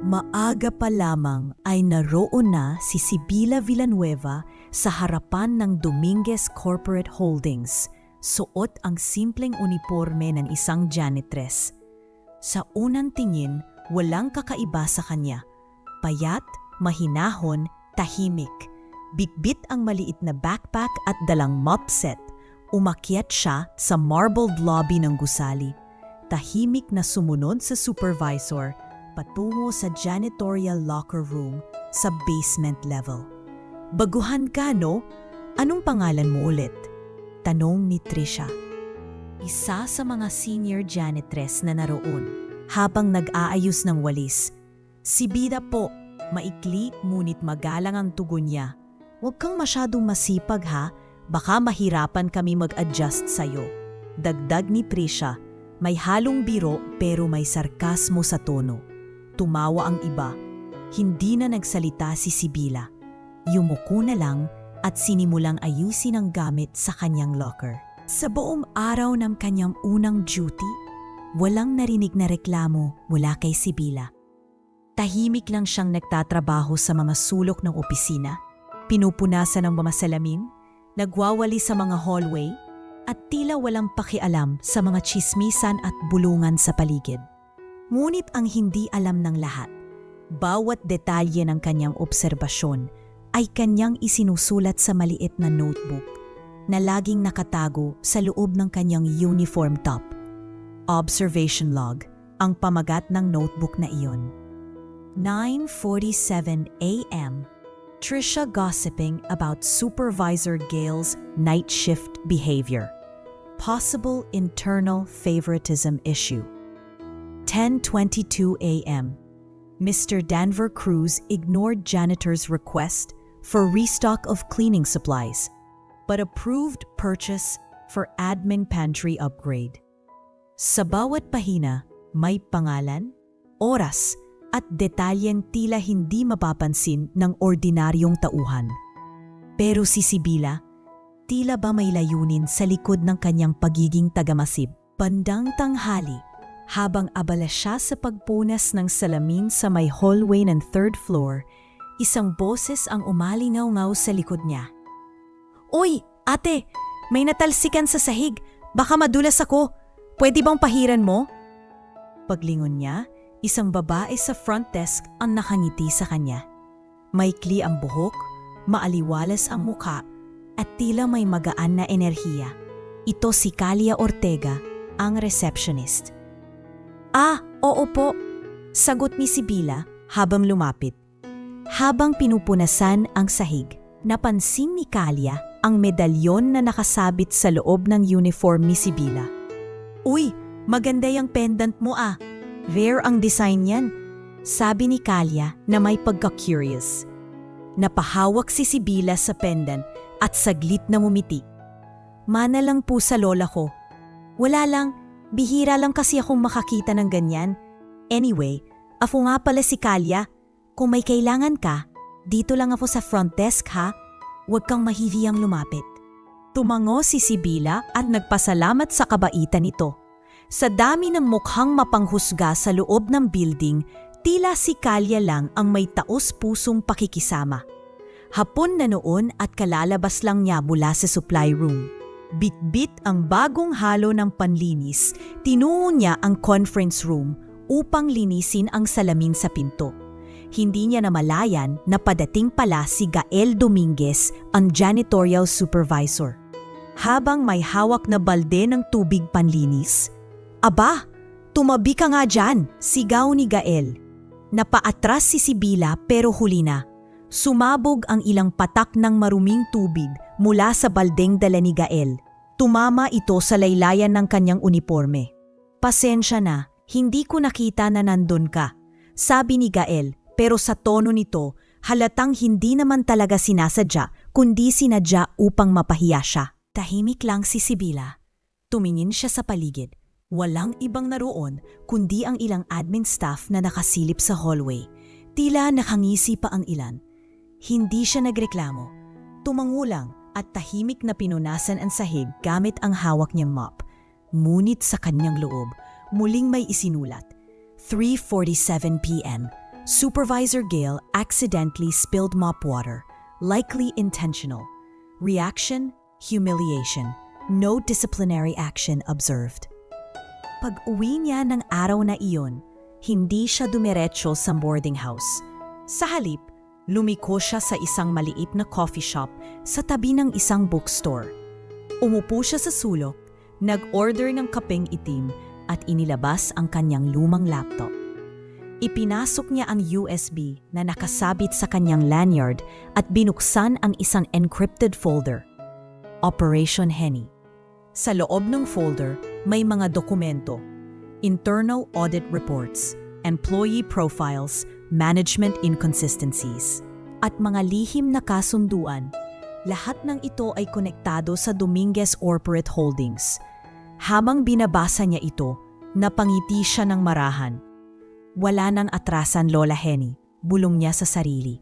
Maaga pa lamang ay naroon na si Sibila Villanueva sa harapan ng Dominguez Corporate Holdings, suot ang simpleng uniforme ng isang janitress. Sa unang tingin, walang kakaiba sa kanya. Payat, mahinahon, tahimik. Bitbit ang maliit na backpack at dalang mop set. Umakyat siya sa marbled lobby ng gusali. Tahimik na sumunod sa supervisor patungo sa janitorial locker room sa basement level. "Baguhan ka, no? Anong pangalan mo ulit?" tanong ni Trisha. Isa sa mga senior janitress na naroon habang nag-aayos ng walis. "Sibila po," maikli ngunit magalang ang tugon niya. "Huwag kang masyadong masipag ha, baka mahirapan kami mag-adjust sa'yo." Dagdag ni Trisha, may halong biro pero may sarkasmo sa tono. Tumawa ang iba. Hindi na nagsalita si Sibila. Yumuko na lang at sinimulang ayusin ang gamit sa kanyang locker. Sa buong araw ng kanyang unang duty, walang narinig na reklamo mula kay Sibila. Tahimik lang siyang nagtatrabaho sa mga sulok ng opisina, pinupunasan ng mga salamin, nagwawali sa mga hallway, at tila walang pakialam sa mga tsismisan at bulungan sa paligid. Ngunit ang hindi alam ng lahat, bawat detalye ng kanyang obserbasyon ay kanyang isinusulat sa maliit na notebook na laging nakatago sa loob ng kanyang uniform top. Observation log, ang pamagat ng notebook na iyon. 9:47 a.m. Trisha gossiping about Supervisor Gale's night shift behavior. Possible internal favoritism issue. 10:22 a.m. Mr. Danver Cruz ignored janitor's request for restock of cleaning supplies, but approved purchase for admin pantry upgrade. Sa bawat pahina, may pangalan, oras, at detalyeng tila hindi mapapansin ng ordinaryong tauhan. Pero si Sibila, tila ba may layunin sa likod ng kanyang pagiging tagamasib. Bandang tanghali, habang abala siya sa pagpunas ng salamin sa may hallway ng third floor, isang boses ang umalingaw-ngaw sa likod niya. "Uy, ate! May natalsikan sa sahig. Baka madulas ako. Pwede bang pahiran mo?" Paglingon niya, isang babae sa front desk ang nakangiti sa kanya. Maikli ang buhok, maaliwalas ang mukha, at tila may magaan na enerhiya. Ito si Calia Ortega, ang receptionist. "Ah, oo po," sagot ni Sibila habang lumapit. Habang pinupunasan ang sahig, napansin ni Calia ang medalyon na nakasabit sa loob ng uniform ni Sibila. "Uy, maganda yung pendant mo ah. Rare ang design yan," sabi ni Calia na may pagka-curious. Napahawak si Sibila sa pendant at saglit na ngumiti. "Mana lang po sa lola ko. Wala lang, bihira lang kasi akong makakita ng ganyan. Anyway, ako nga pala si Calia. Kung may kailangan ka, dito lang ako sa front desk ha. Huwag kang mahihiyang lumapit." Tumango si Sibila at nagpasalamat sa kabaitan nito. Sa dami ng mukhang mapanghusga sa loob ng building, tila si Calia lang ang may taos-pusong pakikisama. Hapon na noon at kalalabas lang niya mula sa supply room. Bitbit ang bagong halo ng panlinis, tinungo niya ang conference room upang linisin ang salamin sa pinto. Hindi niya namalayan na padating pala si Gael Dominguez, ang janitorial supervisor. Habang may hawak na balde ng tubig panlinis, "Aba, tumabi ka nga dyan," sigaw ni Gael. Napaatras si Sibila pero huli na. Sumabog ang ilang patak ng maruming tubig mula sa baldeng dala ni Gael. Tumama ito sa laylayan ng kanyang uniforme. "Pasensya na, hindi ko nakita na nandun ka," sabi ni Gael, pero sa tono nito, halatang hindi naman talaga sinasadya kundi sinadya upang mapahiya siya. Tahimik lang si Sibila. Tumingin siya sa paligid. Walang ibang naroon kundi ang ilang admin staff na nakasilip sa hallway. Tila nakangisi pa ang ilan. Hindi siya nagreklamo. Tumango lang at tahimik na pinunasan ang sahig gamit ang hawak niyang mop. Ngunit sa kanyang loob, muling may isinulat. 3:47 p.m. Supervisor Gale accidentally spilled mop water, likely intentional. Reaction, humiliation. No disciplinary action observed. Pag-uwi niya ng araw na iyon, hindi siya dumiretso sa boarding house. Sa halip, lumiko siya sa isang maliit na coffee shop sa tabi ng isang bookstore. Umupo siya sa sulok, nag-order ng kapeng itim at inilabas ang kanyang lumang laptop. Ipinasok niya ang USB na nakasabit sa kanyang lanyard at binuksan ang isang encrypted folder. Operation Henny. Sa loob ng folder, may mga dokumento, internal audit reports, employee profiles, management inconsistencies, at mga lihim na kasunduan. Lahat ng ito ay konektado sa Dominguez Corporate Holdings. Habang binabasa niya ito, napangiti siya ng marahan. Wala nang atrasan, Lola Henny, bulong niya sa sarili.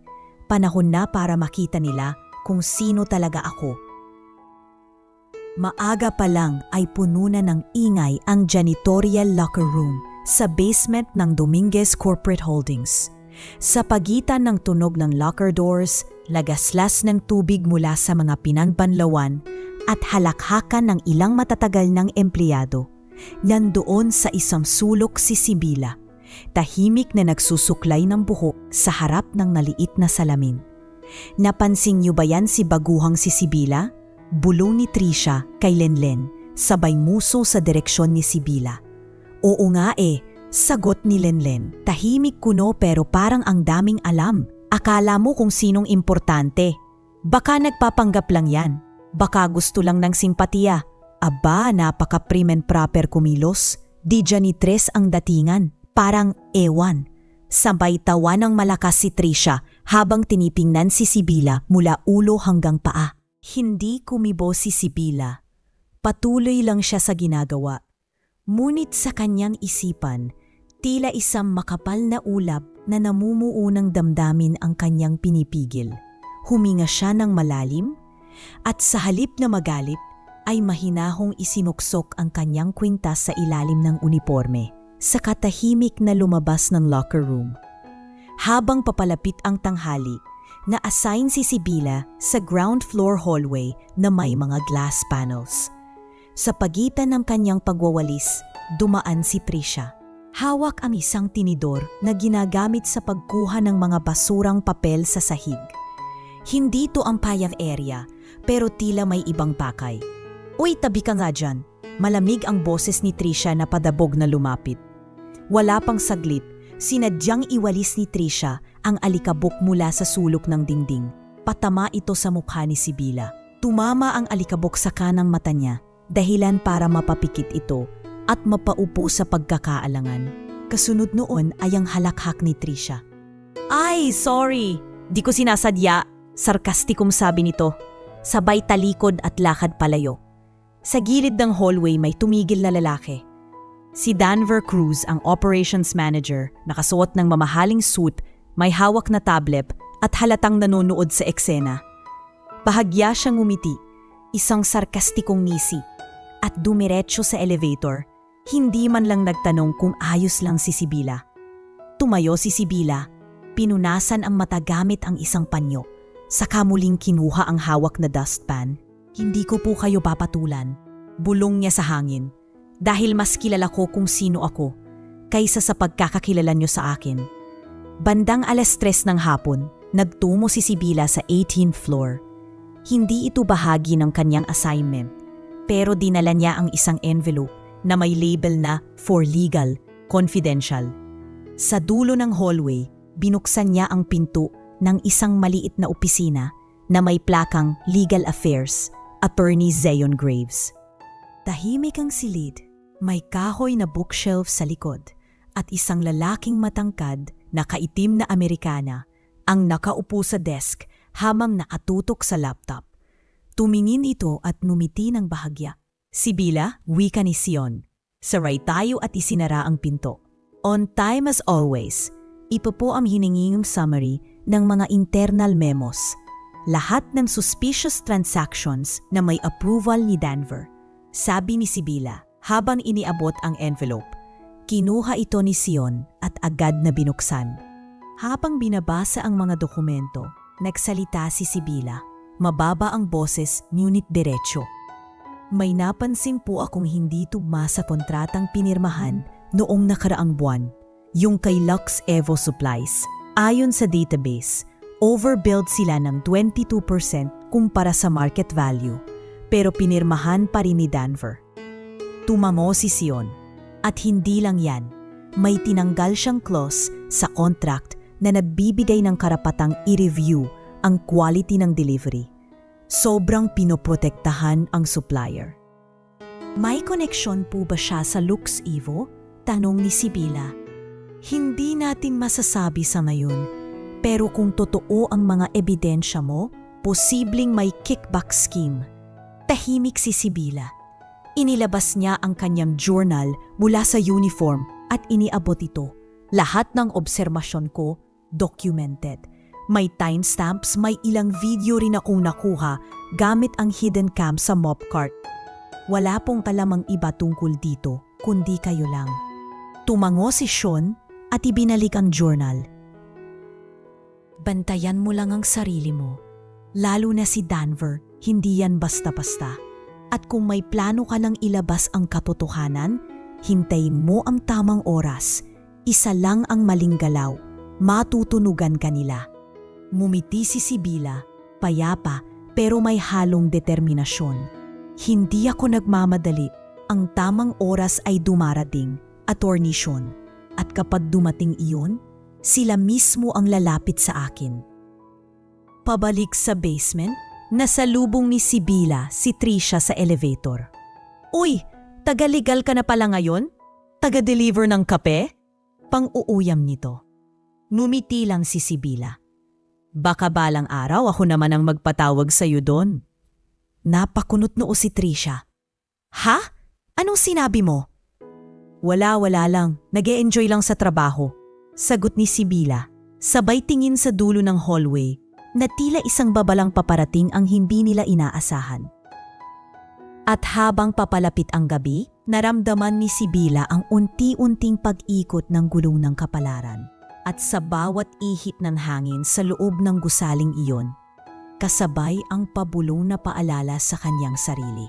Panahon na para makita nila kung sino talaga ako. Maaga pa lang ay puno na ng ingay ang janitorial locker room sa basement ng Dominguez Corporate Holdings. Sa pagitan ng tunog ng locker doors, lagaslas ng tubig mula sa mga pinagbanlawan at halakhakan ng ilang matatagal ng empleyado, nandoon sa isang sulok si Sibila, tahimik na nagsusuklay ng buhok sa harap ng maliit na salamin. Napansin niyo ba yan si baguhang si Sibila? Bulong ni Trisha kay Lenlen, sabay muso sa direksyon ni Sibila. Oo nga sagot ni Lenlen. Tahimik kuno pero parang ang daming alam. Akala mo kung sinong importante. Baka nagpapanggap lang yan. Baka gusto lang ng simpatiya. Aba, napaka-prim and proper kumilos. Di janitres ang datingan. Parang ewan. Sabay tawa ng malakas si Trisha habang tinipingnan si Sibila mula ulo hanggang paa. Hindi kumibo si Sibila. Patuloy lang siya sa ginagawa. Ngunit sa kanyang isipan, tila isang makapal na ulap na namumuo ng damdamin ang kanyang pinipigil. Huminga siya ng malalim at sa halip na magalit ay mahinahong isinuksok ang kanyang kwintas sa ilalim ng uniforme sa katahimik na lumabas ng locker room. Habang papalapit ang tanghali, na-assign si Sibila sa ground floor hallway na may mga glass panels. Sa pagitan ng kanyang pagwawalis, dumaan si Trisha. Hawak ang isang tinidor na ginagamit sa pagkuha ng mga basurang papel sa sahig. Hindi to ang payag area, pero tila may ibang pakay. Uy, tabi ka nga dyan. Malamig ang boses ni Trisha na padabog na lumapit. Wala pang saglit, sinadyang iwalis ni Trisha ang alikabok mula sa sulok ng dingding. Patama ito sa mukha ni Sibila. Tumama ang alikabok sa kanang mata niya, dahilan para mapapikit ito at mapaupo sa pagkakaalangan. Kasunod noon ay ang halakhak ni Trisha. Ay, sorry! Di ko sinasadya, sarkastikong sabi nito. Sabay talikod at lakad palayo. Sa gilid ng hallway may tumigil na lalaki. Si Danver Cruz, ang operations manager, nakasuot ng mamahaling suit, may hawak na tablet at halatang nanonood sa eksena. Bahagya siyang ngumiti, isang sarkastikong ngisi, at dumiretso sa elevator, hindi man lang nagtanong kung ayos lang si Sibila. Tumayo si Sibila, pinunasan ang mata gamit ang isang panyo, saka muling kinuha ang hawak na dustpan. Hindi ko po kayo papatulan, bulong niya sa hangin, dahil mas kilala ko kung sino ako, kaysa sa pagkakakilala niyo sa akin. Bandang 3:00 ng hapon, nagtungo si Sibila sa 18th floor. Hindi ito bahagi ng kanyang assignment, pero dinala niya ang isang envelope na may label na "For Legal, Confidential". Sa dulo ng hallway, binuksan niya ang pinto ng isang maliit na opisina na may plakang Legal Affairs, Attorney Zeon Graves. Tahimik ang silid, may kahoy na bookshelf sa likod at isang lalaking matangkad na kaitim na Amerikana ang nakaupo sa desk habang nakatutok sa laptop. Tumingin ito at numiti ng bahagya. Sibila, wika ni Sion. Saray tayo at isinara ang pinto. On time as always, ipo po ang hininging summary ng mga internal memos. Lahat ng suspicious transactions na may approval ni Danver. Sabi ni Sibila habang iniabot ang envelope. Kinuha ito ni Sion at agad na binuksan. Habang binabasa ang mga dokumento, nagsalita si Sibila. Mababa ang boses, ngunit diretso. May napansin po akong hindi tugma sa kontratang pinirmahan noong nakaraang buwan, yung kay Lux Evo Supplies. Ayon sa database, overbilled sila ng 22% kumpara sa market value, pero pinirmahan pa rin ni Danver. Tumango si Sion. At hindi lang yan, may tinanggal siyang clause sa contract na nagbibigay ng karapatang i-review ang quality ng delivery. Sobrang pinoprotektahan ang supplier. May koneksyon po ba siya sa Lux Evo? Tanong ni Sibila. Hindi natin masasabi sa ngayon, pero kung totoo ang mga ebidensya mo, posibleng may kickback scheme. Tahimik si Sibila. Inilabas niya ang kanyang journal mula sa uniform at iniabot ito. Lahat ng obsermasyon ko, documented. May timestamps, may ilang video rin akong nakuha gamit ang hidden cam sa mop cart. Wala pong kalamang iba tungkol dito, kundi kayo lang. Tumango si Sean at ibinalik ang journal. Bantayan mo lang ang sarili mo. Lalo na si Danver, hindi yan basta-basta. At kung may plano ka lang ilabas ang katotohanan, hintayin mo ang tamang oras. Isa lang ang maling galaw, matutunugan ka nila. Mumiti si Sibila, payapa pero may halong determinasyon. Hindi ako nagmamadali, ang tamang oras ay dumarating, Attorney Sean. At kapag dumating iyon, sila mismo ang lalapit sa akin. Pabalik sa basement, nasalubong ni Sibila si Trisha sa elevator. Uy, taga-legal ka na pala ngayon? Taga-deliver ng kape? Pang-uuyam nito. Numiti lang si Sibila. Baka balang araw ako naman ang magpatawag sa'yo doon. Napakunot noo si Trisha. Ha? Anong sinabi mo? Wala lang. Nag-e-enjoy lang sa trabaho. Sagot ni Sibila. Sabay tingin sa dulo ng hallway na tila isang babalang paparating ang hindi nila inaasahan. At habang papalapit ang gabi, naramdaman ni Sibila ang unti-unting pag-ikot ng gulong ng kapalaran. At sa bawat ihip ng hangin sa loob ng gusaling iyon, kasabay ang pabulong na paalala sa kanyang sarili.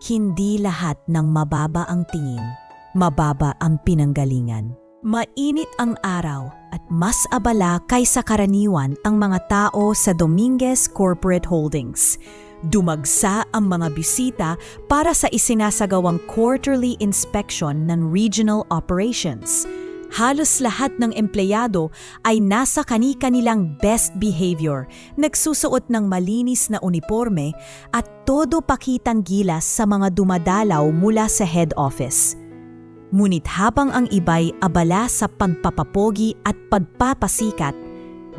Hindi lahat ng mababa ang tingin, mababa ang pinanggalingan. Mainit ang araw at mas abala kaysa karaniwan ang mga tao sa Dominguez Corporate Holdings. Dumagsa ang mga bisita para sa isinasagawang quarterly inspection ng regional operations. Halos lahat ng empleyado ay nasa kani-kanilang best behavior, nagsusuot ng malinis na uniforme at todo pakitang gilas sa mga dumadalaw mula sa head office. Ngunit habang ang iba'y abala sa pagpapapogi at pagpapasikat,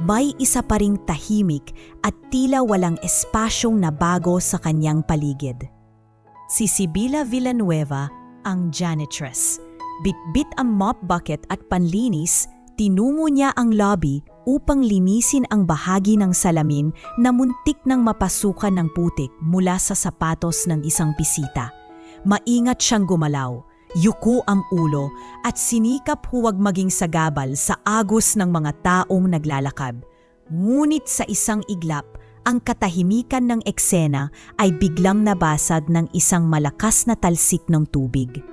may isa pa ring tahimik at tila walang espasyong nabago sa kanyang paligid. Si Sibila Villanueva, ang janitress. Bitbit ang mop bucket at panlinis, tinungo niya ang lobby upang linisin ang bahagi ng salamin na muntik nang mapasukan ng putik mula sa sapatos ng isang bisita. Maingat siyang gumalaw, yuko ang ulo at sinikap huwag maging sagabal sa agos ng mga taong naglalakad. Ngunit sa isang iglap, ang katahimikan ng eksena ay biglang nabasag ng isang malakas na talsik ng tubig.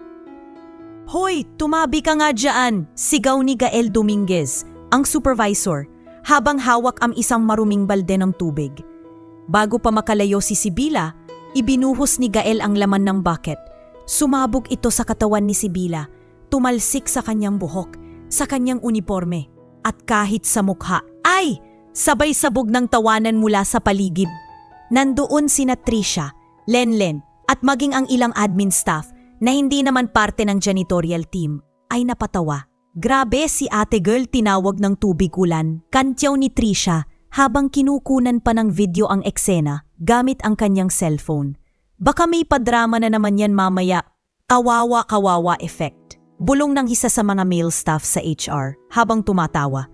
Hoy, tumabi ka nga dyan! Sigaw ni Gael Dominguez, ang supervisor, habang hawak ang isang maruming balde ng tubig. Bago pa makalayo si Sibila, ibinuhos ni Gael ang laman ng bucket. Sumabog ito sa katawan ni Sibila, tumalsik sa kanyang buhok, sa kanyang uniforme, at kahit sa mukha. Ay! Sabay sabog ng tawanan mula sa paligid. Nandoon sina Trisha, Lenlen, at maging ang ilang admin staff na hindi naman parte ng janitorial team ay napatawa. Grabe si ate girl, tinawag ng tubig ulan, kantyaw ni Trisha habang kinukunan pa ng video ang eksena gamit ang kanyang cellphone. Baka may padrama na naman yan mamaya. Kawawa effect. Bulong ng isa sa mga male staff sa HR habang tumatawa.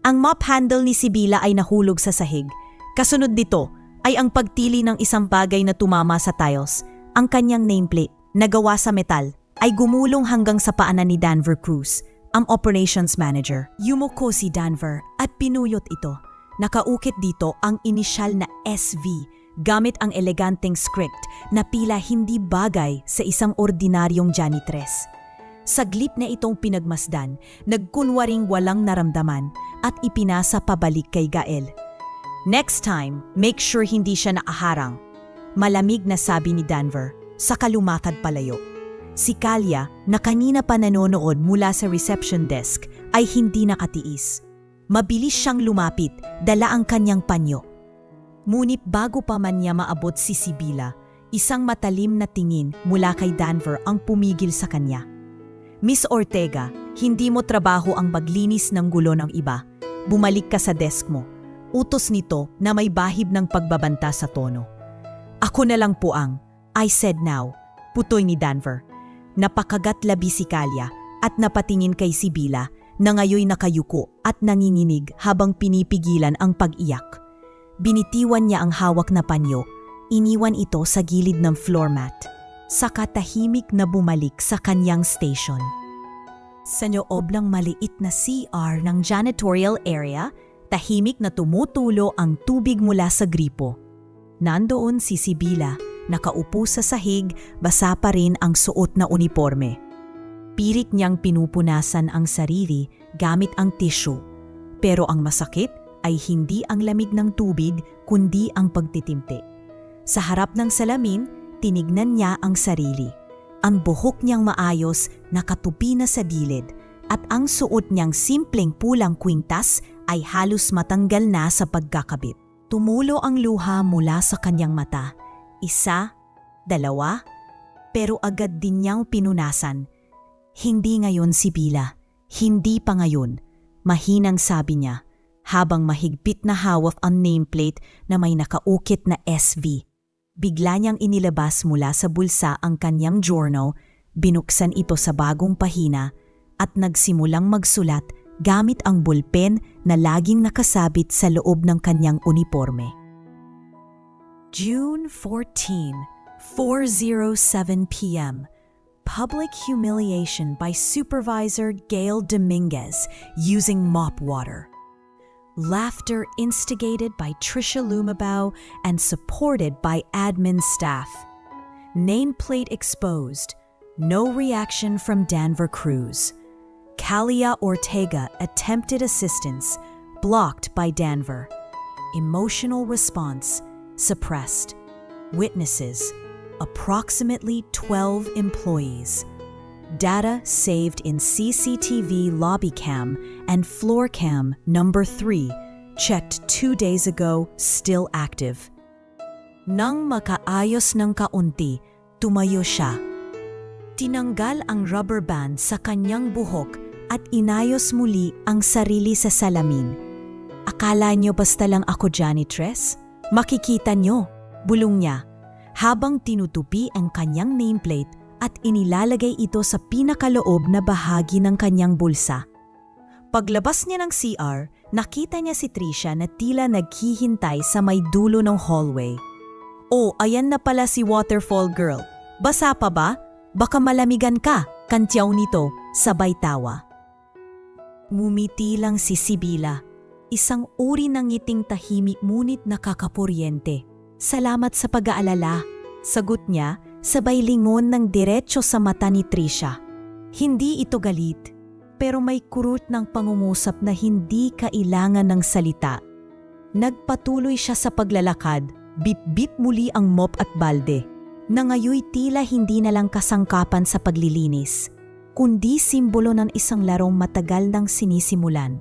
Ang mop handle ni Sibila ay nahulog sa sahig. Kasunod dito ay ang pagtili ng isang bagay na tumama sa tiles. Ang kanyang nameplate, na gawa sa metal, ay gumulong hanggang sa paanan ni Danver Cruz. ang operations manager. Yumuko si Danver at pinuyot ito. Nakaukit dito ang inisyal na SV gamit ang eleganteng script na pila hindi bagay sa isang ordinaryong janitress. Saglit na itong pinagmasdan, nagkunwaring walang naramdaman at ipinasa pabalik kay Gael. Next time, make sure hindi siya nakaharang. Malamig na sabi ni Danver, saka lumakad palayo. Si Kalia, na kanina pa nanonood mula sa reception desk, ay hindi nakatiis. Mabilis siyang lumapit, dala ang kanyang panyo. Ngunit bago pa man niya maabot si Sibila, isang matalim na tingin mula kay Danver ang pumigil sa kanya. Miss Ortega, hindi mo trabaho ang maglinis ng gulo ng iba. Bumalik ka sa desk mo. Utos nito na may bahib ng pagbabanta sa tono. Ako na lang po ang, I said now, putoy ni Danver. Napakagat labi si Kalia at napatingin kay Sibila na ngayoy nakayuko at nanginginig habang pinipigilan ang pag-iyak. Binitiwan niya ang hawak na panyo, iniwan ito sa gilid ng floor mat. Saka tahimik na bumalik sa kanyang station. Sa loob ng maliit na CR ng janitorial area, tahimik na tumutulo ang tubig mula sa gripo. Nandoon si Sibila, nakaupo sa sahig, basa pa rin ang suot na uniforme. Pilit niyang pinupunasan ang sarili gamit ang tissue. Pero ang masakit ay hindi ang lamig ng tubig kundi ang pagtitimpi. Sa harap ng salamin, tinignan niya ang sarili. Ang buhok niyang maayos nakatupi na sa gilid at ang suot niyang simpleng pulang kwintas ay halos matanggal na sa pagkakabit. Tumulo ang luha mula sa kanyang mata. Isa, dalawa, pero agad din niyang pinunasan. Hindi ngayon, Sibila. Hindi pa ngayon. Mahinang sabi niya habang mahigpit na hawak ang nameplate na may nakaukit na SV. Bigla niyang inilabas mula sa bulsa ang kanyang journal, binuksan ito sa bagong pahina at nagsimulang magsulat gamit ang bulpen na laging nakasabit sa loob ng kanyang uniforme. June 14, 4:07 p.m. Public humiliation by Supervisor Gail Dominguez using mop water. Laughter instigated by Trisha Lumabao and supported by admin staff. Nameplate exposed. No reaction from Danver Cruz. Kalia Ortega attempted assistance, blocked by Danver. Emotional response, suppressed. Witnesses, approximately 12 employees. Data saved in CCTV lobby cam and floor cam number 3, checked 2 days ago, still active. Nang makaayos ng kaunti, tumayo siya. Tinanggal ang rubber band sa kanyang buhok at inayos muli ang sarili sa salamin. Akala niyo basta lang ako janitress? Makikita niyo, bulong niya, habang tinutupi ang kanyang nameplate at inilalagay ito sa pinakaloob na bahagi ng kanyang bulsa. Paglabas niya ng CR, nakita niya si Trisha na tila naghihintay sa may dulo ng hallway. Oh, ayan na pala si Waterfall Girl. Basa pa ba? Baka malamigan ka, kantyaw nito, sabay tawa. Ngumiti lang si Sibila, isang uri ng ngiting tahimik ngunit nakakapuryente. Salamat sa pag-aalala, sagot niya, sabay lingon ng diretso sa mata ni Trisha. Hindi ito galit, pero may kurot ng pangungusap na hindi kailangan ng salita. Nagpatuloy siya sa paglalakad, bit-bit muli ang mop at balde, na ngayoy tila hindi na lang kasangkapan sa paglilinis, kundi simbolo ng isang larong matagal nang sinisimulan.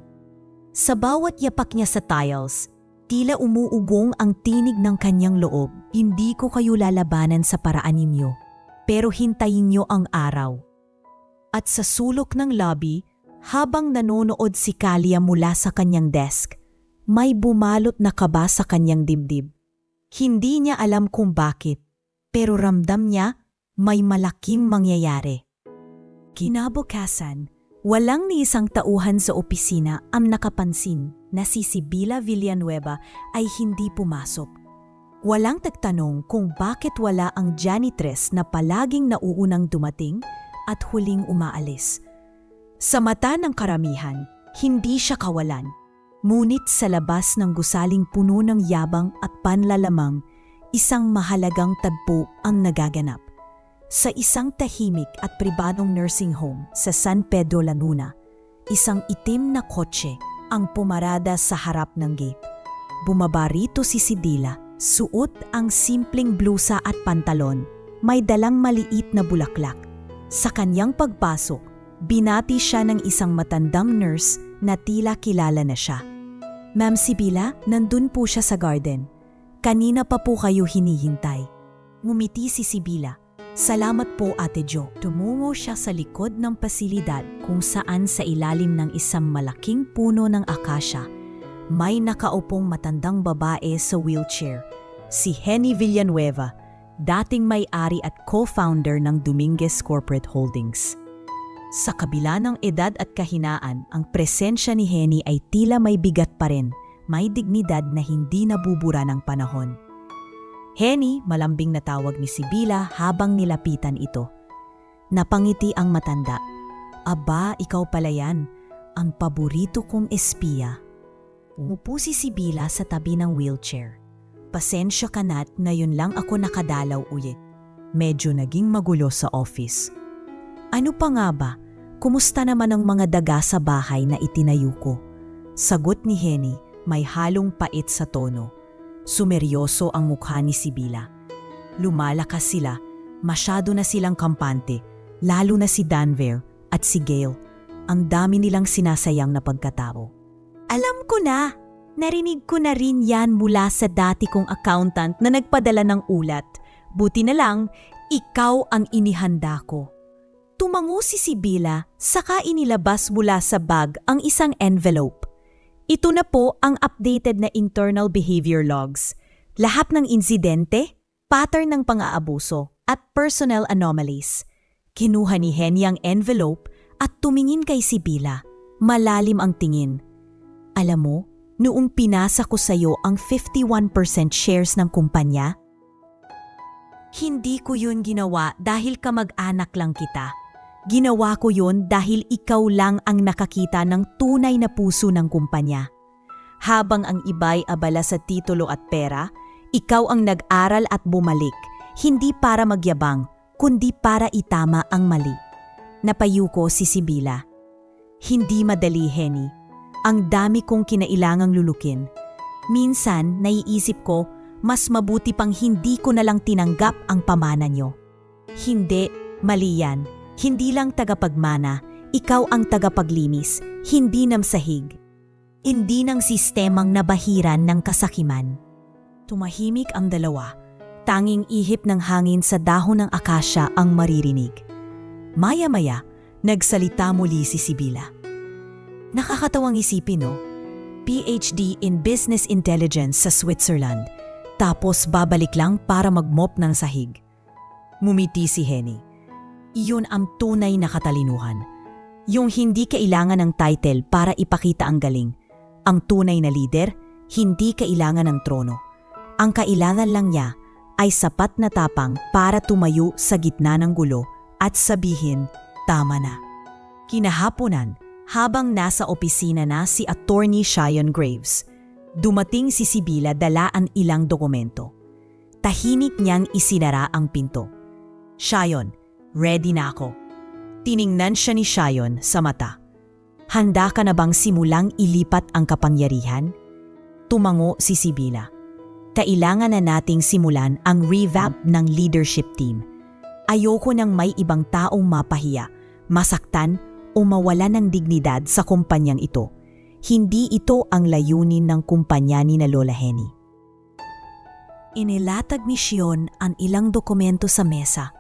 Sa bawat yapak niya sa tiles, tila umuugong ang tinig ng kanyang loob. Hindi ko kayo lalabanan sa paraan ninyo, pero hintayin niyo ang araw. At sa sulok ng lobby, habang nanonood si Kalia mula sa kanyang desk, may bumalot na kaba sa kanyang dibdib. Hindi niya alam kung bakit, pero ramdam niya may malaking mangyayari. Kinabukasan, walang ni isang tauhan sa opisina ang nakapansin na si Sibila Villanueva ay hindi pumasok. Walang nagtanong kung bakit wala ang janitress na palaging nauunang dumating at huling umaalis. Sa mata ng karamihan, hindi siya kawalan. Ngunit sa labas ng gusaling puno ng yabang at panlalamang, isang mahalagang tagpo ang nagaganap. Sa isang tahimik at pribadong nursing home sa San Pedro, Laguna, isang itim na kotse ang pumarada sa harap ng gate. Bumaba rito si Sibila, suot ang simpleng blusa at pantalon, may dalang maliit na bulaklak. Sa kanyang pagpasok, binati siya ng isang matandang nurse na tila kilala na siya. Ma'am Sibila, nandun po siya sa garden. Kanina pa po kayo hinihintay. Ngumiti si Sibila. Salamat po, Ate Jo. Tumungo siya sa likod ng pasilidad kung saan sa ilalim ng isang malaking puno ng akasya, may nakaupong matandang babae sa wheelchair, si Henny Villanueva, dating may-ari at co-founder ng Dominguez Corporate Holdings. Sa kabila ng edad at kahinaan, ang presensya ni Henny ay tila may bigat pa rin, may dignidad na hindi nabubura ng panahon. Henny, malambing na tawag ni Sibila habang nilapitan ito. Napangiti ang matanda. Aba, ikaw pala yan, ang paborito kong espiya. Umupo si Sibila sa tabi ng wheelchair. Pasensya ka na't ngayon lang ako nakadalaw ulit. Medyo naging magulo sa office. Ano pa nga ba? Kumusta naman ang mga daga sa bahay na itinayo ko? Sagot ni Henny, may halong pait sa tono. Sumeryoso ang mukha ni Sibila. Lumalakas sila, masyado na silang kampante, lalo na si Danver at si Gail. Ang dami nilang sinasayang na pagkatao. Alam ko na! Narinig ko na rin yan mula sa dati kong accountant na nagpadala ng ulat. Buti na lang, ikaw ang inihanda ko. Tumango si Sibila, saka inilabas mula sa bag ang isang envelope. Ito na po ang updated na internal behavior logs. Lahat ng insidente, pattern ng pang-aabuso at personal anomalies. Kinuha ni Henny ang envelope at tumingin kay Sibila. Malalim ang tingin. Alam mo, noong pinasa ko sa iyo ang 51% shares ng kumpanya, hindi ko yun ginawa dahil kamag-anak lang kita. Ginawa ko yun dahil ikaw lang ang nakakita ng tunay na puso ng kumpanya. Habang ang iba'y abala sa titulo at pera, ikaw ang nag-aral at bumalik, hindi para magyabang, kundi para itama ang mali. Napayuko si Sibila. Hindi madali, Henny. Ang dami kong kinailangang lulukin. Minsan, naiisip ko, mas mabuti pang hindi ko na lang tinanggap ang pamana nyo. Hindi, mali yan. Hindi lang tagapagmana, ikaw ang tagapaglinis, hindi ng sahig. Hindi ng sistemang nabahiran ng kasakiman. Tumahimik ang dalawa. Tanging ihip ng hangin sa dahon ng akasya ang maririnig. Maya-maya, nagsalita muli si Sibila. Nakakatawang isipin, no? PhD in Business Intelligence sa Switzerland, tapos babalik lang para mag-mop ng sahig. Ngumiti si Henny. Iyon ang tunay na katalinuhan. Yung hindi kailangan ng title para ipakita ang galing. Ang tunay na leader, hindi kailangan ng trono. Ang kailangan lang niya ay sapat na tapang para tumayo sa gitna ng gulo at sabihin, tama na. Kinahaponan, habang nasa opisina na si Attorney Cheyenne Graves, dumating si Sibila dala ang ilang dokumento. Tahimik niyang isinara ang pinto. Cheyenne, ready na ako. Tiningnan siya ni Cheyenne sa mata. Handa ka na bang simulang ilipat ang kapangyarihan? Tumango si Sibila. Kailangan na nating simulan ang revamp ng leadership team. Ayoko nang may ibang taong mapahiya, masaktan o mawala ng dignidad sa kumpanyang ito. Hindi ito ang layunin ng kumpanya ni na Lola Henny. Inilatag ni Cheyenne ang ilang dokumento sa mesa.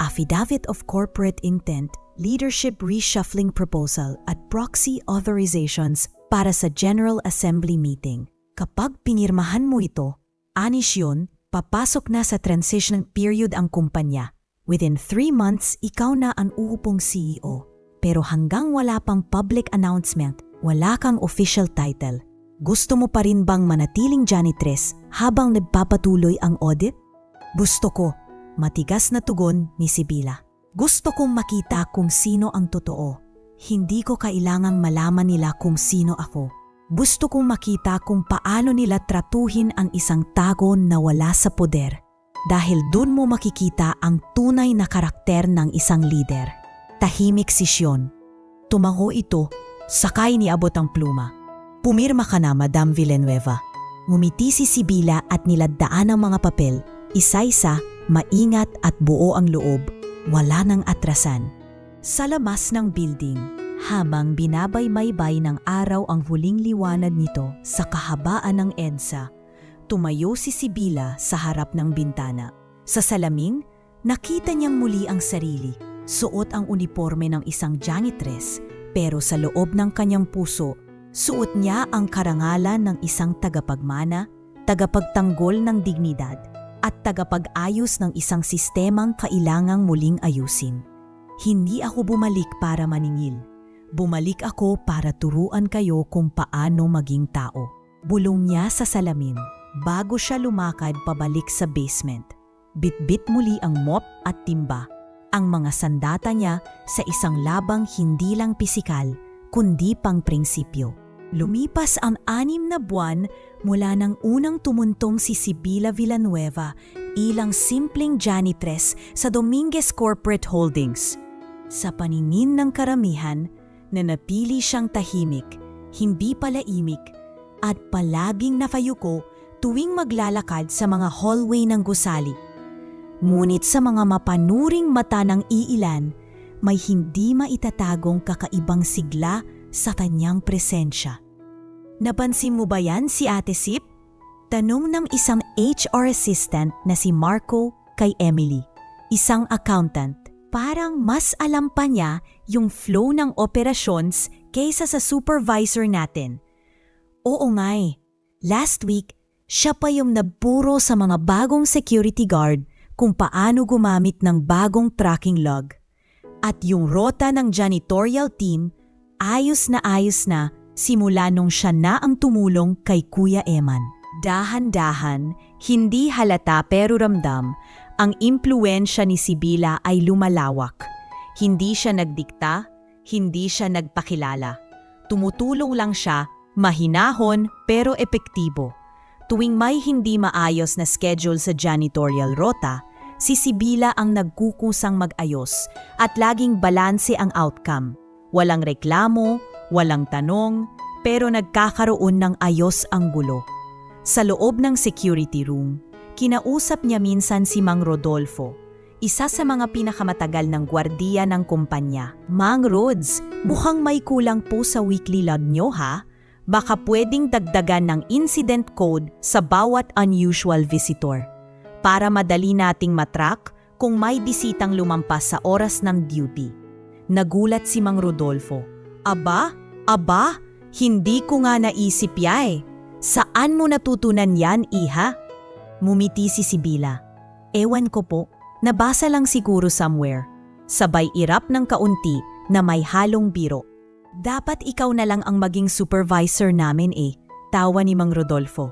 Affidavit of Corporate Intent, Leadership Reshuffling Proposal at Proxy Authorizations para sa General Assembly Meeting. Kapag pinirmahan mo ito, anis yun, papasok na sa transition period ang kumpanya. Within 3 months, ikaw na ang uupong CEO. Pero hanggang wala pang public announcement, wala kang official title. Gusto mo pa rin bang manatiling janitress habang nagpapatuloy ang audit? Gusto ko. Matigas na tugon ni Sibila. Gusto kong makita kung sino ang totoo. Hindi ko kailangang malaman nila kung sino ako. Gusto kong makita kung paano nila tratuhin ang isang tao na wala sa poder. Dahil dun mo makikita ang tunay na karakter ng isang lider. Tahimik si Sion. Tumango ito, sakay ni abot ang pluma. Pumirma ka na, Madam Villanueva. Ngumiti si Sibila at niladdaan ang mga papel. Isa-isa, maingat at buo ang loob. Wala nang atrasan. Sa labas ng building, habang binabaybaybay ng araw ang huling liwanag nito sa kahabaan ng EDSA, tumayo si Sibila sa harap ng bintana. Sa salamin, nakita niyang muli ang sarili. Suot ang uniforme ng isang janitress, pero sa loob ng kanyang puso, suot niya ang karangalan ng isang tagapagmana, tagapagtanggol ng dignidad, at tagapag-ayos ng isang sistemang kailangang muling ayusin. Hindi ako bumalik para maningil. Bumalik ako para turuan kayo kung paano maging tao. Bulong niya sa salamin bago siya lumakad pabalik sa basement. Bitbit muli ang mop at timba. Ang mga sandata niya sa isang labang hindi lang pisikal, kundi pang prinsipyo. Lumipas ang 6 na buwan mula nang unang tumuntong si Sibila Villanueva ilang simpleng janitress sa Dominguez Corporate Holdings. Sa paningin ng karamihan, nanatili siyang tahimik, hindi palaimik, at palaging nakayuko tuwing maglalakad sa mga hallway ng gusali. Ngunit sa mga mapanuring mata ng iilan, may hindi maitatagong kakaibang sigla sa kanyang presensya. Napansin mo ba yan si Ate Sip? Tanong ng isang HR assistant na si Marco kay Emily, isang accountant. Parang mas alam pa niya yung flow ng operations kaysa sa supervisor natin. Oo nga eh. Last week, siya pa yung naburo sa mga bagong security guard kung paano gumamit ng bagong tracking log. At yung rota ng janitorial team, ayos na simula nung siya na ang tumulong kay Kuya Eman. Dahan-dahan, hindi halata pero ramdam, ang impluwensya ni Sibila ay lumalawak. Hindi siya nagdikta, hindi siya nagpakilala. Tumutulong lang siya, mahinahon pero epektibo. Tuwing may hindi maayos na schedule sa janitorial rota, si Sibila ang nagkukusang mag-ayos at laging balanse ang outcome. Walang reklamo, walang tanong, pero nagkakaroon ng ayos ang gulo. Sa loob ng security room, kinausap niya minsan si Mang Rodolfo, isa sa mga pinakamatagal ng gwardiya ng kumpanya. Mang Rods, mukhang may kulang po sa weekly log nyo ha? Baka pwedeng dagdagan ng incident code sa bawat unusual visitor para madali nating matrack kung may bisitang lumampas sa oras ng duty. Nagulat si Mang Rodolfo. Aba, hindi ko nga naisip ya eh. Saan mo natutunan yan, iha? Mumiti si Sibila. Ewan ko po, nabasa lang siguro somewhere. Sabay irap ng kaunti na may halong biro. Dapat ikaw na lang ang maging supervisor namin eh, tawa ni Mang Rodolfo.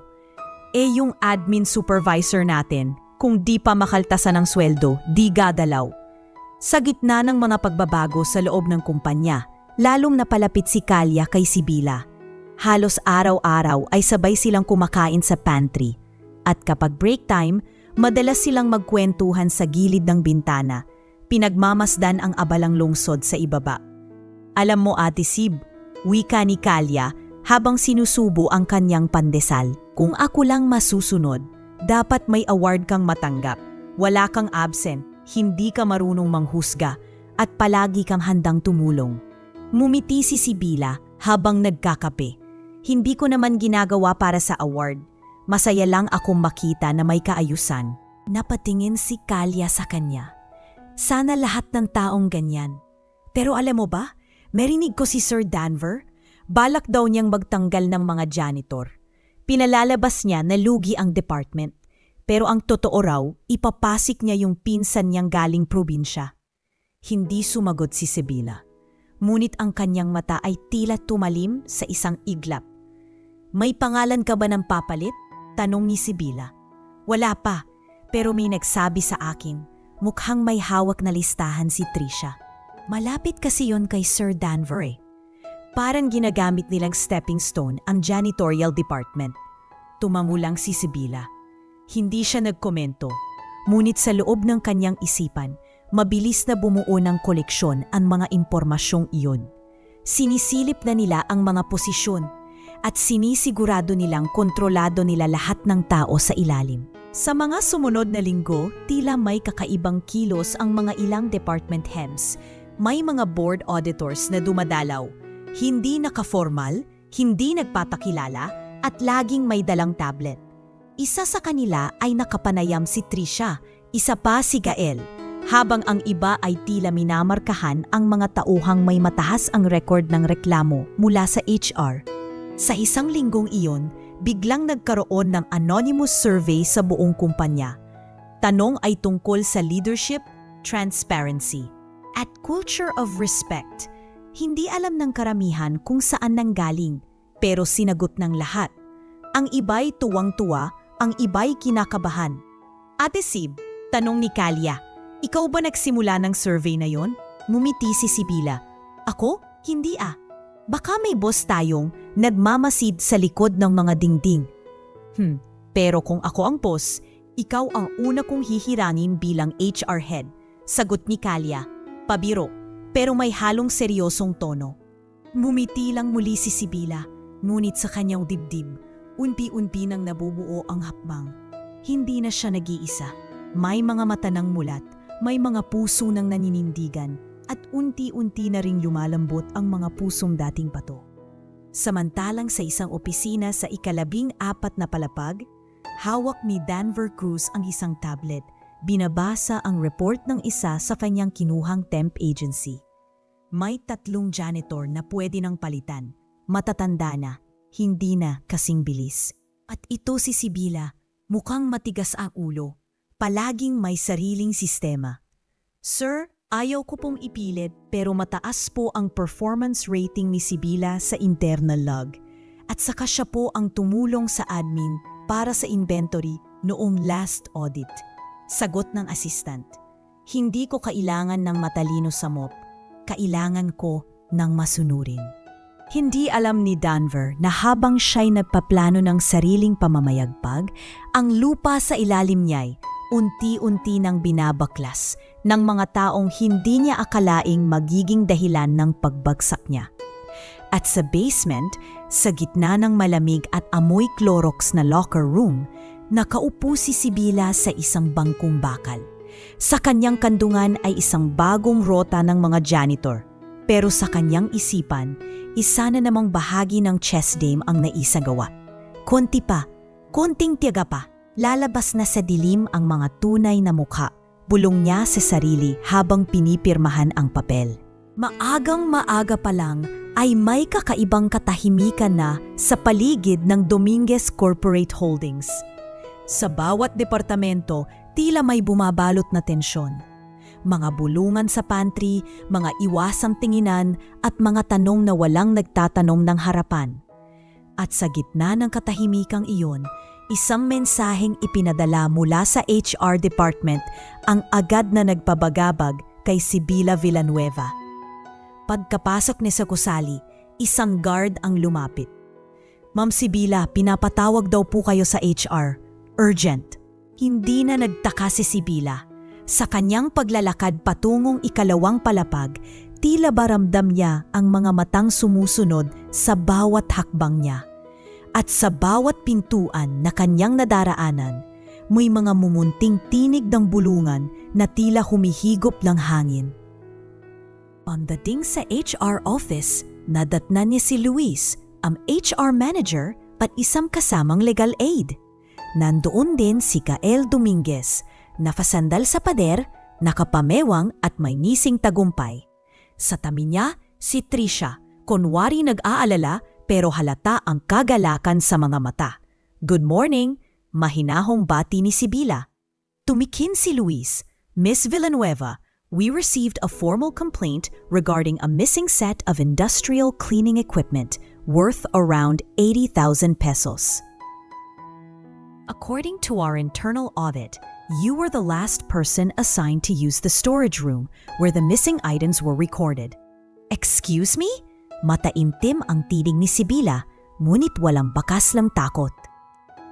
Yung admin supervisor natin, kung di pa makaltasan ng sweldo, di gadalaw. Sa gitna ng mga pagbabago sa loob ng kumpanya, lalong napalapit si Kalya kay Sibila. Halos araw-araw ay sabay silang kumakain sa pantry. At kapag break time, madalas silang magkwentuhan sa gilid ng bintana, pinagmamasdan ang abalang lungsod sa ibaba. Alam mo Ate Sib, wika ni Kalya habang sinusubo ang kanyang pandesal. Kung ako lang masusunod, dapat may award kang matanggap. Wala kang absent, hindi ka marunong manghusga, at palagi kang handang tumulong. Mumiti si Sibila habang nagkakape. Hindi ko naman ginagawa para sa award. Masaya lang akong makita na may kaayusan. Napatingin si Kalya sa kanya. Sana lahat ng taong ganyan. Pero alam mo ba, merinig ko si Sir Danver. Balak daw niyang magtanggal ng mga janitor. Pinalalabas niya na lugi ang department. Pero ang totoo raw, ipapasik niya yung pinsan niyang galing probinsya. Hindi sumagot si Sibila. Ngunit ang kanyang mata ay tila tumalim sa isang iglap. May pangalan ka ba ng papalit? Tanong ni Sibila. Wala pa, pero may nagsabi sa akin, mukhang may hawak na listahan si Trisha. Malapit kasi yon kay Sir Danver eh. Parang ginagamit nilang stepping stone ang janitorial department. Tumango lang si Sibila. Hindi siya nagkomento. Ngunit sa loob ng kanyang isipan, mabilis na bumuo ng koleksyon ang mga impormasyong iyon. Sinisilip na nila ang mga posisyon at sinisigurado nilang kontrolado nila lahat ng tao sa ilalim. Sa mga sumunod na linggo, tila may kakaibang kilos ang mga ilang department heads. May mga board auditors na dumadalaw, hindi nakaformal, hindi nagpatakilala at laging may dalang tablet. Isa sa kanila ay nakapanayam si Trisha, isa pa si Gael, habang ang iba ay tila minamarkahan ang mga tauhang may mataas ang record ng reklamo mula sa HR. Sa isang linggong iyon, biglang nagkaroon ng anonymous survey sa buong kumpanya. Tanong ay tungkol sa leadership, transparency, at culture of respect. Hindi alam ng karamihan kung saan nanggaling, pero sinagot ng lahat. Ang iba'y tuwang-tuwa, ang iba'y kinakabahan. Ate Sib, tanong ni Kalia, ikaw ba nagsimula ng survey na yon? Ngumiti si Sibila. Ako? Hindi ah. Baka may boss tayong nagmamasid sa likod ng mga dingding. Pero kung ako ang boss, ikaw ang una kong hihirangin bilang HR head. Sagot ni Kalia. Pabiro, pero may halong seryosong tono. Ngumiti lang muli si Sibila, ngunit sa kanyang dibdib, unti-unti nang nabubuo ang hakbang. Hindi na siya nag-iisa. May mga mata ng mulat, may mga puso ng naninindigan, at unti-unti na ring lumalambot ang mga pusong dating bato. Samantalang sa isang opisina sa ika-14 na palapag, hawak ni Danver Cruz ang isang tablet. Binabasa ang report ng isa sa kanyang kinuhang temp agency. May 3 janitor na pwede nang palitan. Matatanda na, hindi na kasing bilis. At ito si Sibila, mukhang matigas ang ulo. Palaging may sariling sistema. Sir, ayaw ko pong ipilit pero mataas po ang performance rating ni Sibila sa internal log. At saka siya po ang tumulong sa admin para sa inventory noong last audit. Sagot ng assistant, hindi ko kailangan ng matalino sa mop, kailangan ko ng masunurin. Hindi alam ni Danver na habang siya'y nagpaplano ng sariling pamamayagpag, ang lupa sa ilalim niya'y unti-unti nang binabaklas ng mga taong hindi niya akalaing magiging dahilan ng pagbagsak niya. At sa basement, sa gitna ng malamig at amoy Clorox na locker room, nakaupo si Sibila sa isang bangkong bakal. Sa kanyang kandungan ay isang bagong rota ng mga janitor. Pero sa kanyang isipan, isa na namang bahagi ng chess game ang naisagawa. Konti pa, konting tiyaga pa, lalabas na sa dilim ang mga tunay na mukha. Bulong niya sa sarili habang pinipirmahan ang papel. Maagang maaga pa lang ay may kakaibang katahimikan na sa paligid ng Dominguez Corporate Holdings. Sa bawat departamento, tila may bumabalot na tensyon. Mga bulungan sa pantry, mga iwasang tinginan at mga tanong na walang nagtatanong ng harapan. At sa gitna ng katahimikang iyon, isang mensaheng ipinadala mula sa HR department ang agad na nagpabagabag kay Sibila Villanueva. Pagkapasok ni sa gusali, isang guard ang lumapit. Ma'am Sibila, pinapatawag daw po kayo sa HR. Urgent. Hindi na nagtaka si Sibila. Sa kanyang paglalakad patungong ikalawang palapag, tila ba ramdam niya ang mga matang sumusunod sa bawat hakbang niya. At sa bawat pintuan na kanyang nadaraanan, may mga mumunting tinig ng bulungan na tila humihigop ng hangin. Pagdating sa HR office, nadatnan niya si Luis, ang HR manager at isang kasamang legal aid. Nandoon din si Gael Dominguez, nakasandal sa pader, nakapamewang at may ngising tagumpay. Sa tabi niya, si Trisha, kunwari nag-aalala pero halata ang kagalakan sa mga mata. Good morning, mahinahong bati ni Sibila. Tumikin si Luis. Miss Villanueva, we received a formal complaint regarding a missing set of industrial cleaning equipment worth around 80,000 pesos. According to our internal audit, You were the last person assigned to use the storage room where the missing items were recorded. Excuse me? Mataimtim ang tinig ni Sibila, ngunit walang bakas ng takot.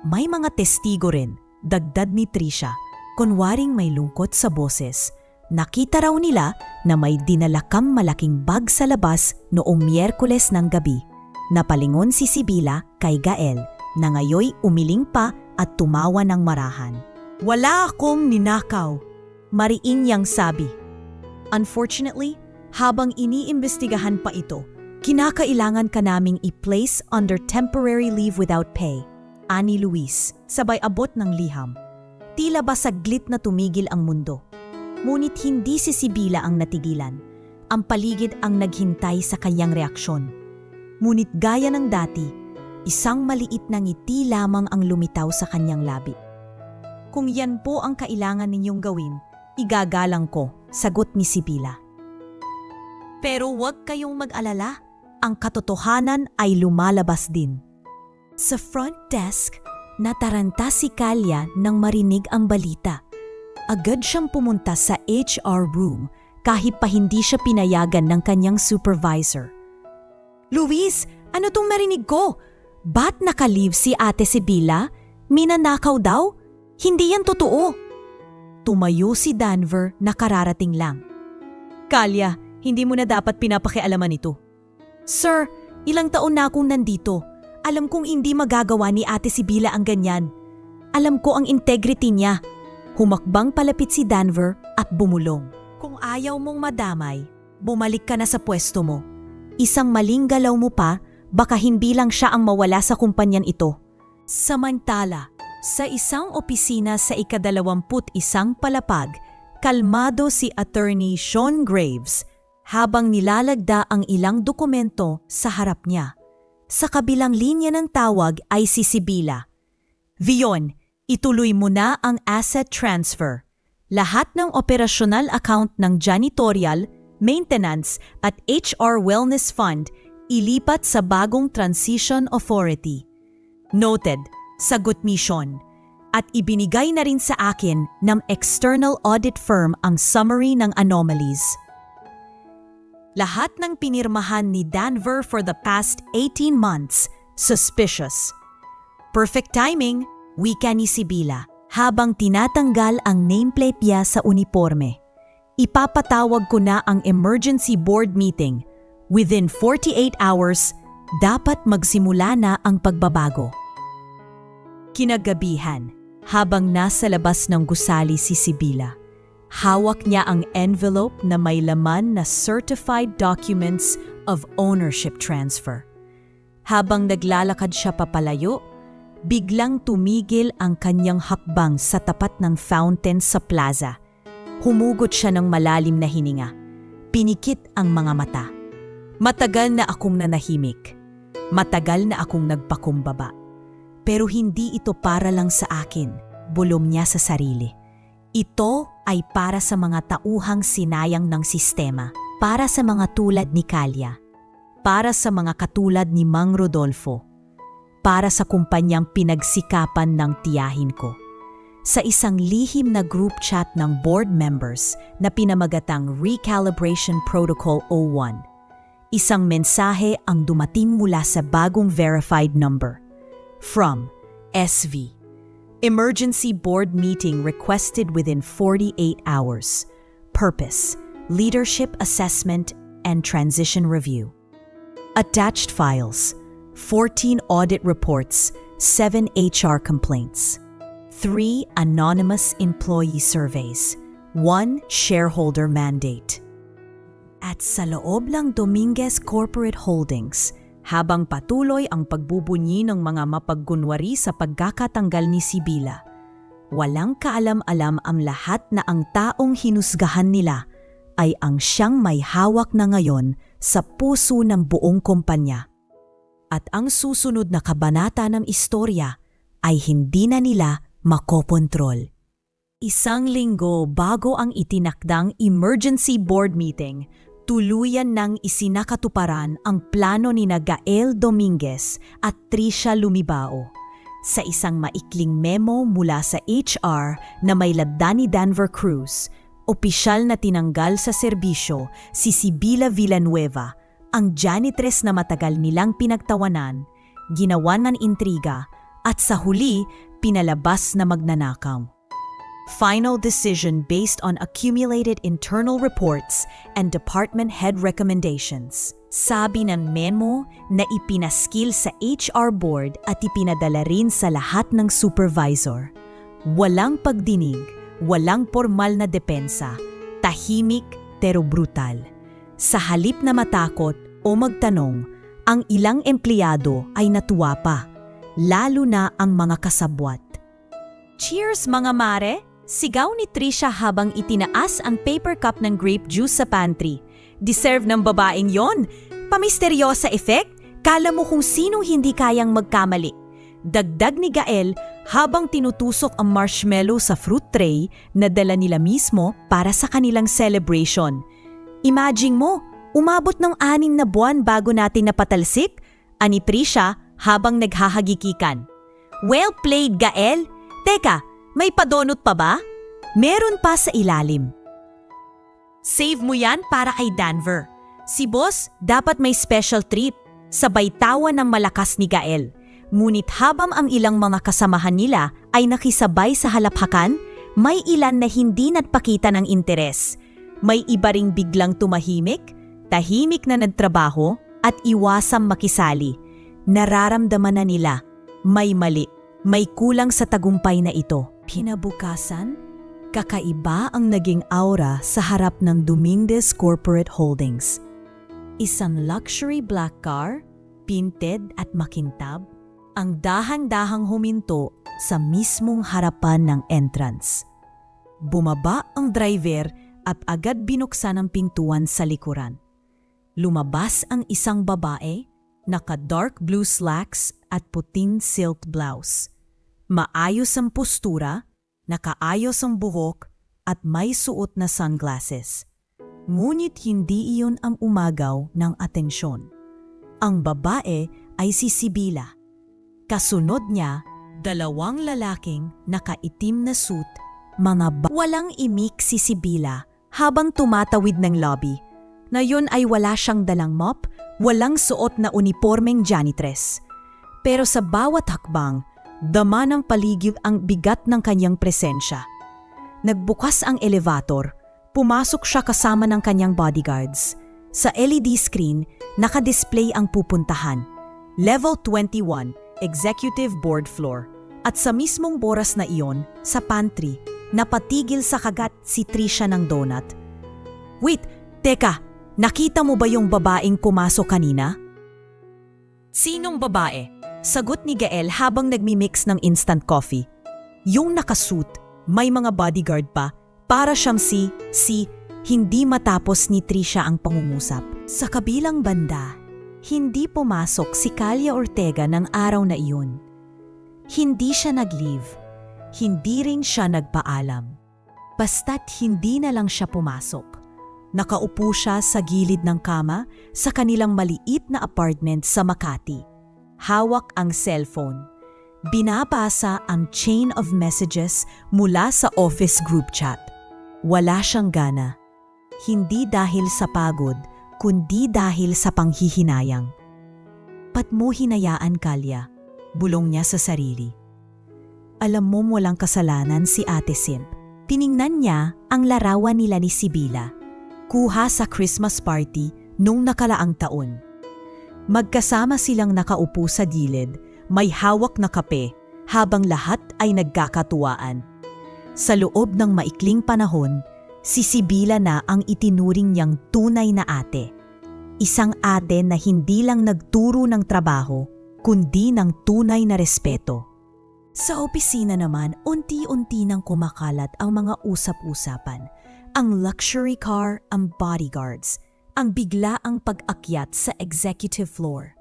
May mga testigo rin, dagdag ni Tricia, kunwaring may lungkot sa boses. Nakita raw nila na may dinalakang malaking bag sa labas noong Miyerkules ng gabi. Napalingon si Sibila kay Gael na ngayoy umiling pa at tumawa ng marahan. Wala akong ninakaw, mariin niyang sabi. Unfortunately, habang iniimbestigahan pa ito, kinakailangan ka naming i-place under temporary leave without pay, ani Luis, sabay abot ng liham. Tila ba saglit na tumigil ang mundo. Ngunit hindi si Sibila ang natigilan. Ang paligid ang naghintay sa kanyang reaksyon. Ngunit gaya ng dati, isang maliit na ngiti lamang ang lumitaw sa kanyang labi. Kung yan po ang kailangan ninyong gawin, igagalang ko, sagot ni Sibila. Pero huwag kayong mag-alala, ang katotohanan ay lumalabas din. Sa front desk, nataranta si Kalya nang marinig ang balita. Agad siyang pumunta sa HR room kahit pa hindi siya pinayagan ng kanyang supervisor. Luis, ano tong marinig ko? Ba't naka-leave si Ate Sibila? Minanakaw daw? Hindi yan totoo. Tumayo si Danver na kararating lang. Kalya, hindi mo na dapat pinapakialaman ito. Sir, ilang taon na akong nandito. Alam kong hindi magagawa ni Ate Sibila ang ganyan. Alam ko ang integrity niya. Humakbang palapit si Danver at bumulong. Kung ayaw mong madamay, bumalik ka na sa pwesto mo. Isang maling galaw mo pa, baka hindi lang siya ang mawala sa kumpanyan ito. Samantala, sa isang opisina sa ika-21 palapag, kalmado si Attorney Sean Graves habang nilalagda ang ilang dokumento sa harap niya. Sa kabilang linya ng tawag ay si Sibila. Vion, ituloy mo na ang asset transfer. Lahat ng operasyonal account ng janitorial, maintenance at HR Wellness Fund ilipat sa bagong Transition Authority. Noted, sagot ni Sean. At ibinigay na rin sa akin ng external audit firm ang summary ng anomalies. Lahat ng pinirmahan ni Danver for the past 18 months, suspicious. Perfect timing, wika ni Sibila habang tinatanggal ang nameplate niya sa uniforme. Ipapatawag ko na ang emergency board meeting. Within 48 hours, dapat magsimula na ang pagbabago. Kinagabihan, habang nasa labas ng gusali si Sibila, hawak niya ang envelope na may laman na certified documents of ownership transfer. Habang naglalakad siya papalayo, biglang tumigil ang kanyang hakbang sa tapat ng fountain sa plaza. Humugot siya ng malalim na hininga. Pinikit ang mga mata. Matagal na akong nanahimik. Matagal na akong nagpakumbaba. Pero hindi ito para lang sa akin, bulong niya sa sarili. Ito ay para sa mga tauhang sinayang ng sistema, para sa mga tulad ni Kalya, para sa mga katulad ni Mang Rodolfo, para sa kumpanyang pinagsikapan ng tiyahin ko. Sa isang lihim na group chat ng board members na pinamagatang Recalibration Protocol 01, isang mensahe ang dumating mula sa bagong verified number. From SV. Emergency board meeting requested within 48 hours. Purpose, leadership assessment and transition review. Attached files, 14 audit reports, 7 HR complaints, 3 anonymous employee surveys, 1 shareholder mandate. At sa loob ng Dominguez Corporate Holdings, habang patuloy ang pagbubunyi ng mga mapagkunwari sa pagkakatanggal ni Sibila, walang kaalam-alam ang lahat na ang taong hinusgahan nila ay ang siyang may hawak na ngayon sa puso ng buong kumpanya. At ang susunod na kabanata ng istorya ay hindi na nila makokontrol. Isang linggo bago ang itinakdang emergency board meeting, tuluyan nang isinakatuparan ang plano ni Gael Dominguez at Tricia Lumibao. Sa isang maikling memo mula sa HR na may labda ni Danver Cruz, opisyal na tinanggal sa serbisyo si Sibila Villanueva, ang janitress na matagal nilang pinagtawanan, ginawan ng intriga at sa huli pinalabas na magnanakaw. Final decision based on accumulated internal reports and department head recommendations. Sabi ng memo na ipinaskil sa HR board at ipinadala rin sa lahat ng supervisor. Walang pagdinig, walang formal na depensa, tahimik pero brutal. Sa halip na matakot o magtanong, ang ilang empleyado ay natuwa pa, lalo na ang mga kasabwat. "Cheers mga mare!" Sigaw ni Trisha habang itinaas ang paper cup ng grape juice sa pantry. Deserve ng babaeng yon. Pamisteryosa effect, kala mo kung sino hindi kayang magkamali. Dagdag ni Gael habang tinutusok ang marshmallow sa fruit tray na dala nila mismo para sa kanilang celebration. Imagine mo, umabot ng 6 na buwan bago natin napatalsik, ani Trisha habang naghahagikikan. "Well played, Gael! Teka, may padonot pa ba?" "Meron pa sa ilalim." "Save mo yan para kay Danver. Si boss dapat may special treat." Sabay tawa ng malakas ni Gael. Ngunit habang ang ilang mga kasamahan nila ay nakisabay sa halaphakan, may ilan na hindi nagpakita ng interes. May iba ring biglang tumahimik, tahimik na nagtrabaho at iwasang makisali. Nararamdaman na nila, may mali, may kulang sa tagumpay na ito. Kinabukasan, kakaiba ang naging aura sa harap ng Dominguez Corporate Holdings. Isang luxury black car, painted at makintab, ang dahan-dahang huminto sa mismong harapan ng entrance. Bumaba ang driver at agad binuksan ang pintuan sa likuran. Lumabas ang isang babae, naka-dark blue slacks at puting silk blouse. Maayos ang postura, nakaayos ang buhok at may suot na sunglasses. Ngunit hindi iyon ang umagaw ng atensyon. Ang babae ay si Sibila. Kasunod niya, 2 lalaking nakaitim na suit, walang imik si Sibila habang tumatawid ng lobby. Na yun ay wala siyang dalang mop, walang suot na unipormeng janitress. Pero sa bawat hakbang, dama ng paligid ang bigat ng kanyang presensya. Nagbukas ang elevator, pumasok siya kasama ng kanyang bodyguards. Sa LED screen, nakadisplay ang pupuntahan. Level 21, Executive Board Floor. At sa mismong oras na iyon, sa pantry, napatigil sa kagat si Trisha ng donut. "Wait, teka, nakita mo ba yung babaeng pumasok kanina?" "Sinong babae?" Sagot ni Gael habang nagmimix ng instant coffee. "Yung nakasuit, may mga bodyguard pa, para siyang hindi matapos ni Trisha ang pangungusap. Sa kabilang banda, hindi pumasok si Calia Ortega ng araw na iyon. Hindi siya nag-leave, hindi rin siya nagpaalam. Basta't hindi na lang siya pumasok. Nakaupo siya sa gilid ng kama sa kanilang maliit na apartment sa Makati. Hawak ang cellphone. Binabasa ang chain of messages mula sa office group chat. Wala siyang gana. Hindi dahil sa pagod, kundi dahil sa panghihinayang. "Ba't mo hinayaan, Calia?" Bulong niya sa sarili. Alam mo walang kasalanan si Ate Simp. Tiningnan niya ang larawan nila ni Sibila. Kuha sa Christmas party nung nakalaang taon. Magkasama silang nakaupo sa gilid, may hawak na kape, habang lahat ay nagkakatuwaan. Sa loob ng maikling panahon, si Sibila na ang itinuring niyang tunay na ate. Isang ate na hindi lang nagturo ng trabaho, kundi ng tunay na respeto. Sa opisina naman, unti-unti nang kumakalat ang mga usap-usapan. Ang luxury car, ang bodyguards, ang biglaang pag-akyat sa executive floor.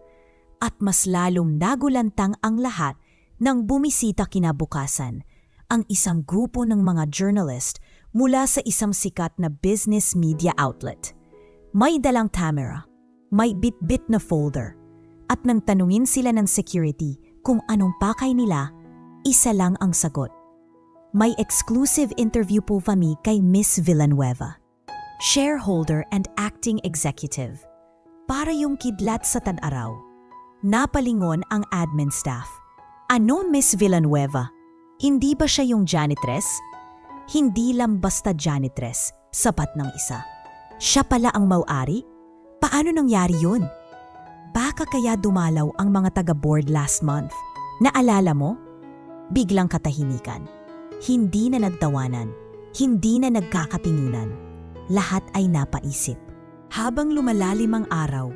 At mas lalong nagulantang ang lahat nang bumisita kinabukasan ang isang grupo ng mga journalist mula sa isang sikat na business media outlet. May dalang camera, may bit-bit na folder, at nang tanungin sila ng security kung anong pakay nila, Isa lang ang sagot. May exclusive interview po kami kay Miss Villanueva, shareholder and acting executive. Para yung kidlat sa tan-araw. Napalingon ang admin staff. Ano Miss Villanueva? Hindi ba siya yung janitress? Hindi lang basta janitress, sapat ng isa. Siya pala ang mau-ari? Paano nangyari yun? Baka kaya dumalaw ang mga taga-board last month. Naalala mo? Biglang katahimikan. Hindi na nagtawanan. Hindi na nagkakatinginan. Lahat ay napaisip. Habang lumalalim ang araw,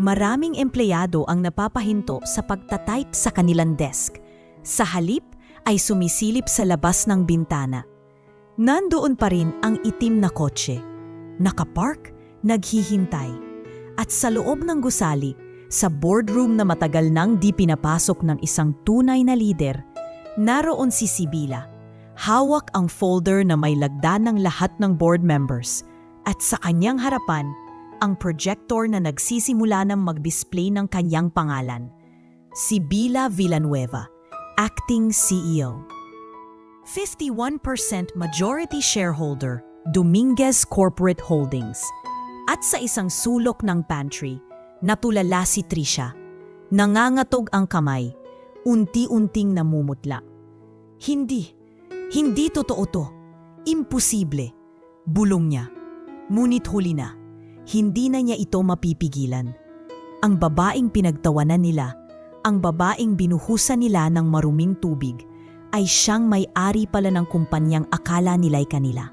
maraming empleyado ang napapahinto sa pagtatype sa kanilang desk. Sa halip ay sumisilip sa labas ng bintana. Nandoon pa rin ang itim na kotse. Nakapark, naghihintay. At sa loob ng gusali, sa boardroom na matagal nang di pinapasok ng isang tunay na lider, naroon si Sibila. Hawak ang folder na may lagda ng lahat ng board members at sa kanyang harapan, ang projector na nagsisimula ng mag-display ng kanyang pangalan. Sibila Villanueva, Acting CEO. 51% majority shareholder, Dominguez Corporate Holdings. At sa isang sulok ng pantry, natulala si Trisha. Nangangatog ang kamay, unti-unting namumutla. Hindi totoo to. Imposible. Bulong niya. Ngunit huli na. Hindi na niya ito mapipigilan. Ang babaeng pinagtawanan nila, ang babaeng binuhusan nila ng maruming tubig, ay siyang may-ari pala ng kumpanyang akala nila'y kanila.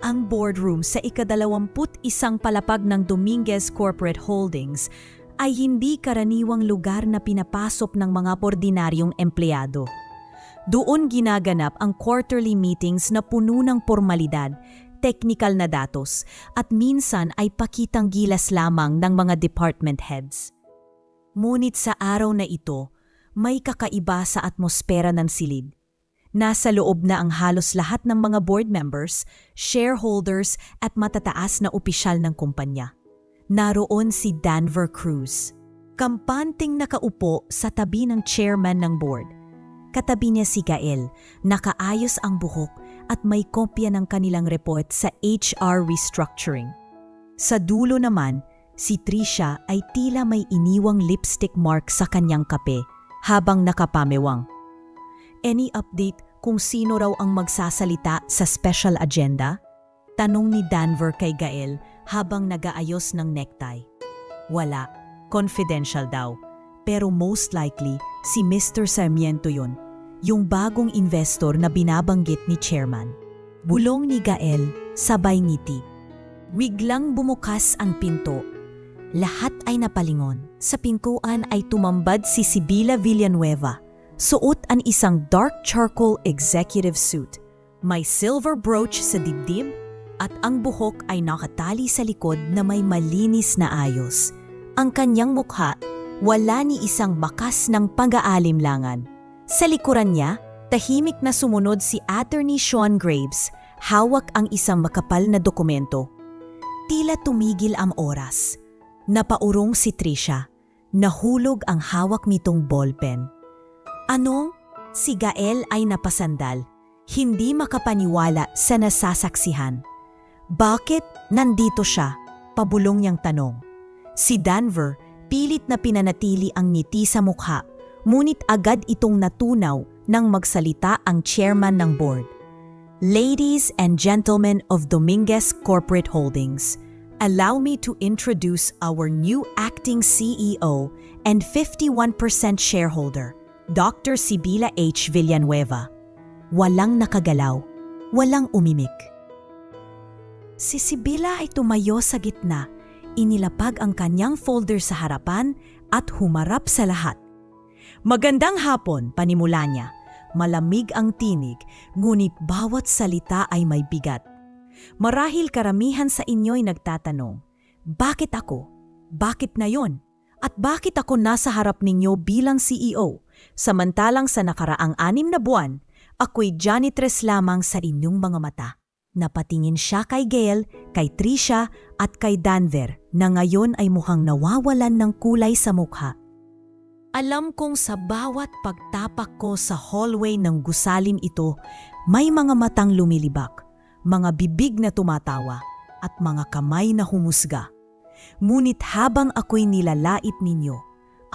Ang boardroom sa ika-21 palapag ng Dominguez Corporate Holdings ay hindi karaniwang lugar na pinapasok ng mga ordinaryong empleyado. Doon ginaganap ang quarterly meetings na puno ng formalidad, technical na datos, at minsan ay pakitang gilas lamang ng mga department heads. Ngunit sa araw na ito, may kakaiba sa atmosfera ng silid. Nasa loob na ang halos lahat ng mga board members, shareholders at matataas na opisyal ng kumpanya. Naroon si Danver Cruz. Kampanting nakaupo sa tabi ng chairman ng board. Katabi niya si Gael, nakaayos ang buhok at may kopya ng kanilang report sa HR restructuring. Sa dulo naman, si Trisha ay tila may iniwang lipstick mark sa kanyang kape habang nakapamewang. Any update kung sino raw ang magsasalita sa special agenda? Tanong ni Danver kay Gael habang nagaayos ng necktie. Wala, confidential daw. Pero most likely, si Mr. Sarmiento yun, yung bagong investor na binabanggit ni chairman. Bulong ni Gael, sabay ngiti. Biglang bumukas ang pinto. Lahat ay napalingon. Sa pintuan ay tumambad si Sibila Villanueva. Suot ang isang dark charcoal executive suit. May silver brooch sa dibdib at ang buhok ay nakatali sa likod na may malinis na ayos. Ang kanyang mukha, wala ni isang bakas ng pag-aalimlangan. Sa likuran niya, tahimik na sumunod si Attorney Sean Graves, hawak ang isang makapal na dokumento. Tila tumigil ang oras. Napaurong si Trisha. Nahulog ang hawak nitong ballpen. Anong? Si Gael ay napasandal. Hindi makapaniwala sa nasasaksihan. Bakit nandito siya? Pabulong niyang tanong. Si Danver, pilit na pinanatili ang ngiti sa mukha, ngunit agad itong natunaw nang magsalita ang chairman ng board. Ladies and gentlemen of Dominguez Corporate Holdings, allow me to introduce our new acting CEO and 51% shareholder, Dr. Sibila H. Villanueva. Walang nakagalaw, walang umimik. Si Sibila ay tumayo sa gitna. Inilapag ang kanyang folder sa harapan at humarap sa lahat. Magandang hapon, panimula niya. Malamig ang tinig, ngunit bawat salita ay may bigat. Marahil karamihan sa inyo'y nagtatanong, bakit ako? Bakit na yon? At bakit ako nasa harap ninyo bilang CEO? Samantalang sa nakaraang 6 na buwan, ako'y janitress lamang sa inyong mga mata. Napatingin siya kay Gael, kay Trisha at kay Danver na ngayon ay mukhang nawawalan ng kulay sa mukha. Alam kong sa bawat pagtapak ko sa hallway ng gusaling ito, may mga matang lumilibak, mga bibig na tumatawa, at mga kamay na humusga. Ngunit habang ako'y nilalait ninyo,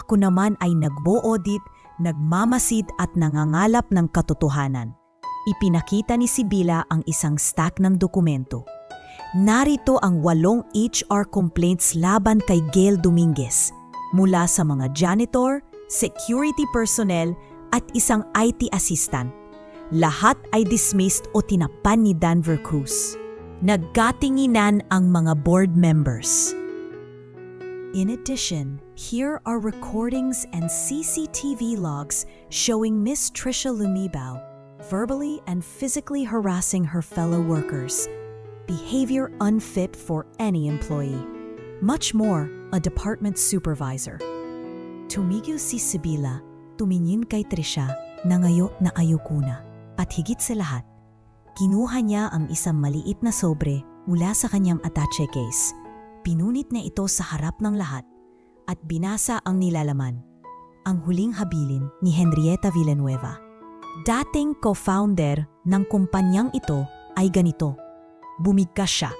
ako naman ay nagbo-audit, nagmamasid at nangangalap ng katotohanan. Ipinakita ni Sibila ang isang stack ng dokumento. Narito ang 8 HR complaints laban kay Gail Dominguez mula sa mga janitor, security personnel at isang IT assistant. Lahat ay dismissed o tinapan ni Danver Cruz. Nagkatinginan ang mga board members. In addition, here are recordings and CCTV logs showing Miss Trisha Lumibao verbally and physically harassing her fellow workers. Behavior unfit for any employee. Much more, a department supervisor. Tumigil si Sibila, tumingin kay Trisha na ngayo na ayoko na. At higit sa lahat, kinuha niya ang isang maliit na sobre mula sa kanyang attache case. Pinunit niya ito sa harap ng lahat at binasa ang nilalaman. Ang huling habilin ni Henrietta Villanueva. Dating co-founder ng kumpanyang ito ay ganito. Bumigkas siya.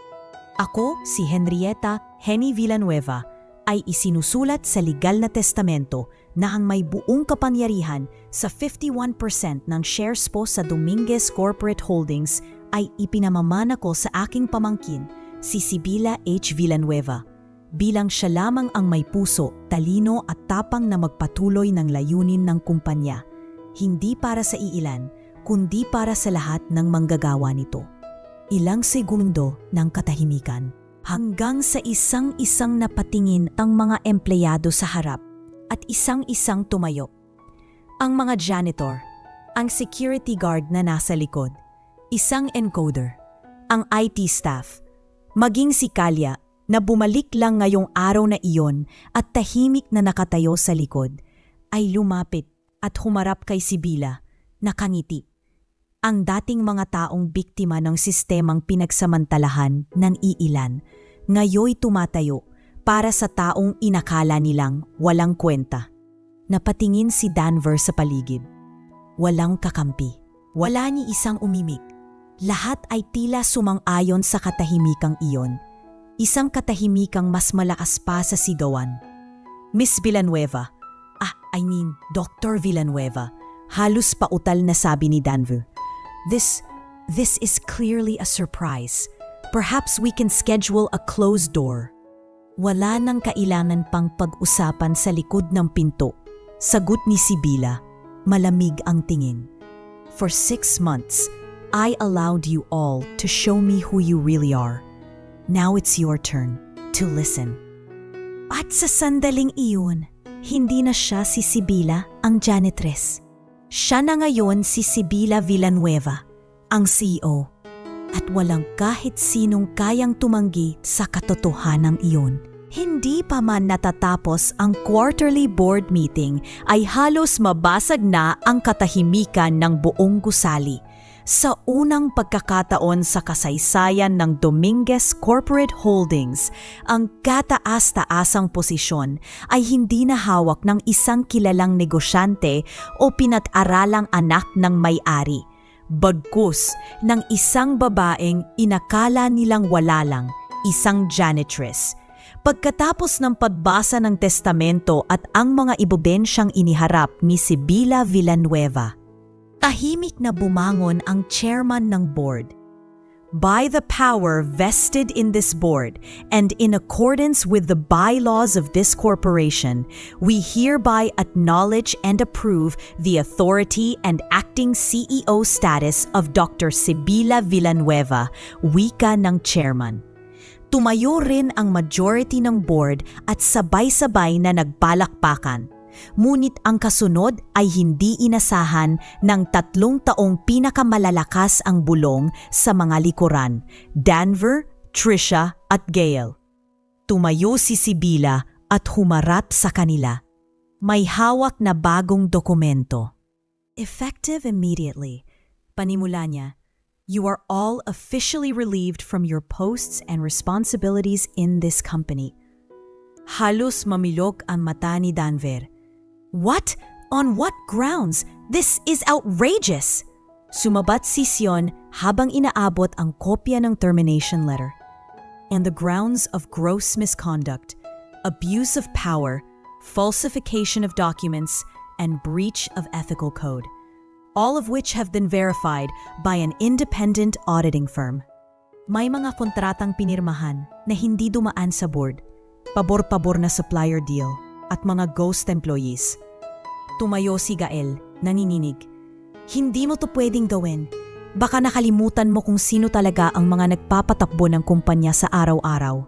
Ako, si Henrietta Henny Villanueva, ay isinusulat sa legal na testamento na ang may buong kapangyarihan sa 51% ng shares po sa Dominguez Corporate Holdings ay ipinamamana ko sa aking pamangkin, si Sibila H. Villanueva, bilang siya lamang ang may puso, talino at tapang na magpatuloy ng layunin ng kumpanya, hindi para sa iilan, kundi para sa lahat ng manggagawa nito. Ilang segundo ng katahimikan hanggang sa isang-isang napatingin ang mga empleyado sa harap at isang-isang tumayo. Ang mga janitor, ang security guard na nasa likod, isang encoder, ang IT staff, maging si Kalya na bumalik lang ngayong araw na iyon at tahimik na nakatayo sa likod, ay lumapit at humarap kay Sibila, nakangiti. Ang dating mga taong biktima ng sistemang pinagsamantalahan ng iilan, ngayoy tumatayo para sa taong inakala nilang walang kwenta. Napatingin si Danver sa paligid. Walang kakampi. Wala ni isang umimik. Lahat ay tila sumang-ayon sa katahimikang iyon. Isang katahimikang mas malakas pa sa sigawan. Miss Villanueva. Dr. Villanueva. Halos pautal na sabi ni Danver. This is clearly a surprise. Perhaps we can schedule a closed door. Wala nang kailangan pang pag-usapan sa likod ng pinto. Sagot ni Sibila, malamig ang tingin. For 6 months, I allowed you all to show me who you really are. Now it's your turn to listen. At sa sandaling iyon, hindi na siya si Sibila ang janitress. Siya na ngayon si Sibila Villanueva, ang CEO. At walang kahit sinong kayang tumanggi sa katotohanan iyon. Hindi pa man natatapos ang quarterly board meeting ay halos mabasag na ang katahimikan ng buong gusali. Sa unang pagkakataon sa kasaysayan ng Dominguez Corporate Holdings, ang kataas-taasang posisyon ay hindi na hawak ng isang kilalang negosyante o pinag-aralang anak ng may-ari. Bagkus ng isang babaeng inakala nilang wala lang, isang janitress. Pagkatapos ng pagbasa ng testamento at ang mga ibubensyang iniharap ni Sibila Villanueva, tahimik na bumangon ang chairman ng board. By the power vested in this board and in accordance with the bylaws of this corporation, we hereby acknowledge and approve the authority and acting CEO status of Dr. Sibila Villanueva, wika ng chairman. Tumayo rin ang majority ng board at sabay-sabay na nagpalakpakan. Ngunit ang kasunod ay hindi inasahan ng 3 taong pinakamalalakas ang bulong sa mga likuran, Danver, Trisha at Gail. Tumayo si Sibila at humarap sa kanila. May hawak na bagong dokumento. Effective immediately, panimula niya, you are all officially relieved from your posts and responsibilities in this company. Halos mamilok ang mata ni Danver. What? On what grounds? This is outrageous! Sumabat si Sion habang inaabot ang kopya ng termination letter. And the grounds of gross misconduct, abuse of power, falsification of documents, and breach of ethical code, all of which have been verified by an independent auditing firm. May mga kontratang pinirmahan na hindi dumaan sa board, pabor-pabor na supplier deal, at mga ghost employees. Tumayo si Gael, nanginginig. Hindi mo to pwedeng gawin. Baka nakalimutan mo kung sino talaga ang mga nagpapatakbo ng kumpanya sa araw-araw.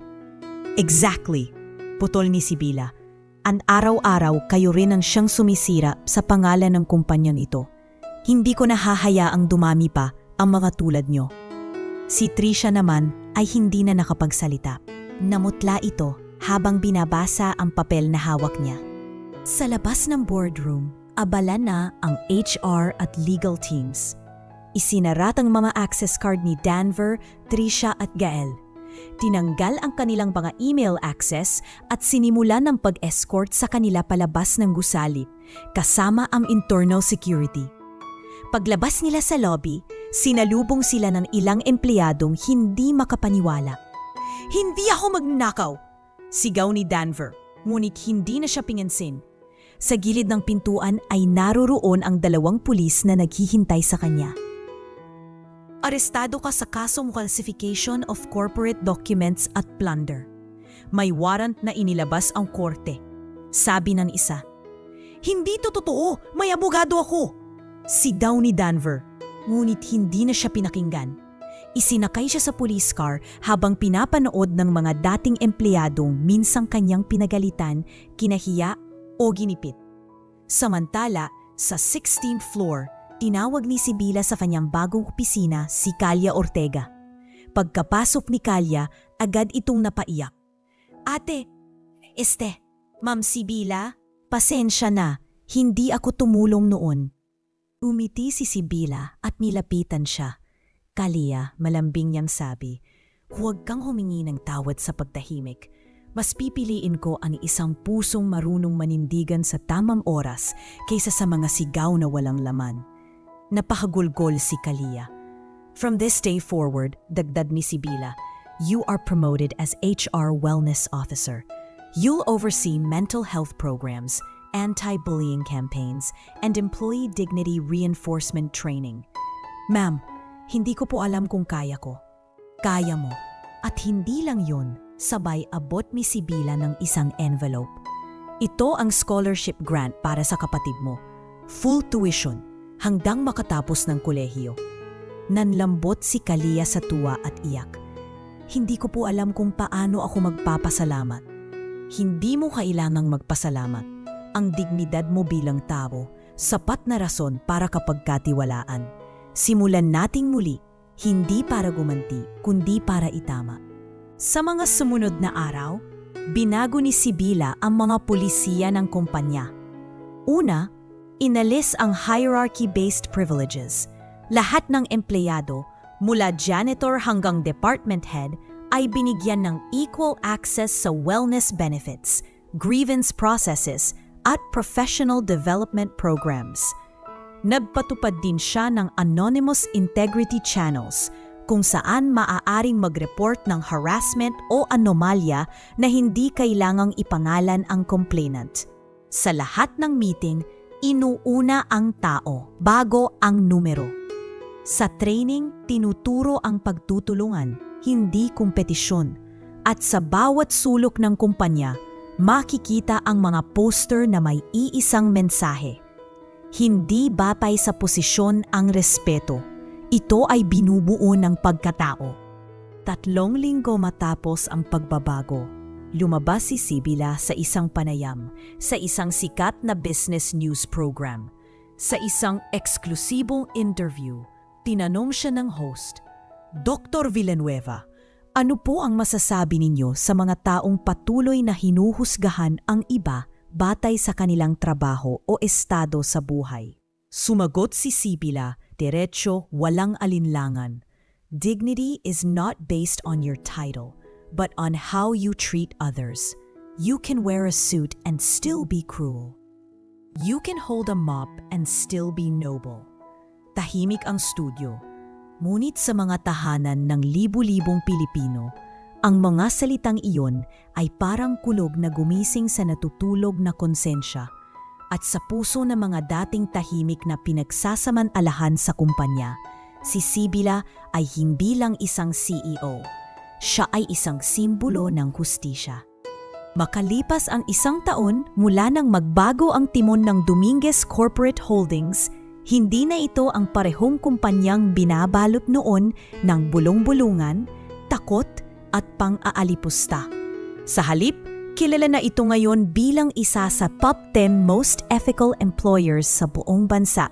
Exactly, putol ni Sibila. Ang araw-araw kayo rin ang siyang sumisira sa pangalan ng kumpanyang ito. Hindi ko nahahayaang dumami pa ang mga tulad nyo. Si Trisha naman ay hindi na nakapagsalita. Namutla ito habang binabasa ang papel na hawak niya. Sa labas ng boardroom, abala na ang HR at legal teams. Isinarat ang mga access card ni Danver, Trisha at Gael. Tinanggal ang kanilang mga email access at sinimulan ng pag-escort sa kanila palabas ng gusali, kasama ang internal security. Paglabas nila sa lobby, sinalubong sila ng ilang empleyadong hindi makapaniwala. Hindi ako magnakaw! Sigaw ni Danver, ngunit hindi na siya pinansin. Sa gilid ng pintuan ay naroroon ang 2 pulis na naghihintay sa kanya. Arestado ka sa kasong falsification of corporate documents at plunder. May warrant na inilabas ang korte. Sabi ng isa. Hindi to totoo! May abogado ako! Sigaw ni Danver, ngunit hindi na siya pinakinggan. Isinakay siya sa police car habang pinapanood ng mga dating empleyadong minsang kanyang pinagalitan, kinahiya o ginipit. Samantala, sa 16th floor, tinawag ni Sibila sa kanyang bagong opisina si Kalya Ortega. Pagkapasok ni Kalya, agad itong napaiyak. Ate, Ma'am Sibila, pasensya na, hindi ako tumulong noon. Umiti si Sibila at nilapitan siya. Kalya, malambing niyang sabi, huwag kang humingi ng tawad sa pagtahimik. Mas pipiliin ko ang isang pusong marunong manindigan sa tamang oras kaysa sa mga sigaw na walang laman. Napakagulgol si Kalya. From this day forward, dagdag ni Sibila, you are promoted as HR Wellness Officer. You'll oversee mental health programs, anti-bullying campaigns, and employee dignity reinforcement training. Ma'am, hindi ko po alam kung kaya ko. Kaya mo. At hindi lang yun, sabay abot ni Sibila ng isang envelope. Ito ang scholarship grant para sa kapatid mo. Full tuition, hanggang makatapos ng kolehiyo. Nanlambot si Kalya sa tuwa at iyak. Hindi ko po alam kung paano ako magpapasalamat. Hindi mo kailangang magpasalamat. Ang dignidad mo bilang tao, sapat na rason para kapagkatiwalaan. Simulan nating muli, hindi para gumanti, kundi para itama. Sa mga sumunod na araw, binago ni Sibila ang mga pulisiya ng kumpanya. Una, inalis ang hierarchy-based privileges. Lahat ng empleyado, mula janitor hanggang department head, ay binigyan ng equal access sa wellness benefits, grievance processes, at professional development programs. Nagpatupad din siya ng anonymous integrity channels kung saan maaaring mag-report ng harassment o anomalya na hindi kailangang ipangalan ang complainant. Sa lahat ng meeting, inuuna ang tao bago ang numero. Sa training, tinuturo ang pagtutulungan, hindi kompetisyon. At sa bawat sulok ng kumpanya, makikita ang mga poster na may iisang mensahe. Hindi batay sa posisyon ang respeto. Ito ay binubuo ng pagkatao. 3 linggo matapos ang pagbabago, lumabas si Sibila sa isang panayam, sa isang sikat na business news program. Sa isang eksklusibong interview, tinanong siya ng host, Dr. Villanueva, ano po ang masasabi ninyo sa mga taong patuloy na hinuhusgahan ang iba batay sa kanilang trabaho o estado sa buhay? Sumagot si Sibila, diretso, walang alinlangan. Dignity is not based on your title, but on how you treat others. You can wear a suit and still be cruel. You can hold a mop and still be noble. Tahimik ang studio. Ngunit sa mga tahanan ng libu-libong Pilipino, ang mga salitang iyon ay parang kulog na gumising sa natutulog na konsensya at sa puso ng mga dating tahimik na pinagsasamantalahan sa kumpanya. Si Sibila ay hindi lang isang CEO. Siya ay isang simbolo ng hustisya. Makalipas ang 1 taon mula nang magbago ang timon ng Dominguez Corporate Holdings, hindi na ito ang parehong kumpanyang binabalot noon ng bulong-bulungan, takot at pang-aalipusta. Sa halip, kilala na ito ngayon bilang isa sa top 10 most ethical employers sa buong bansa,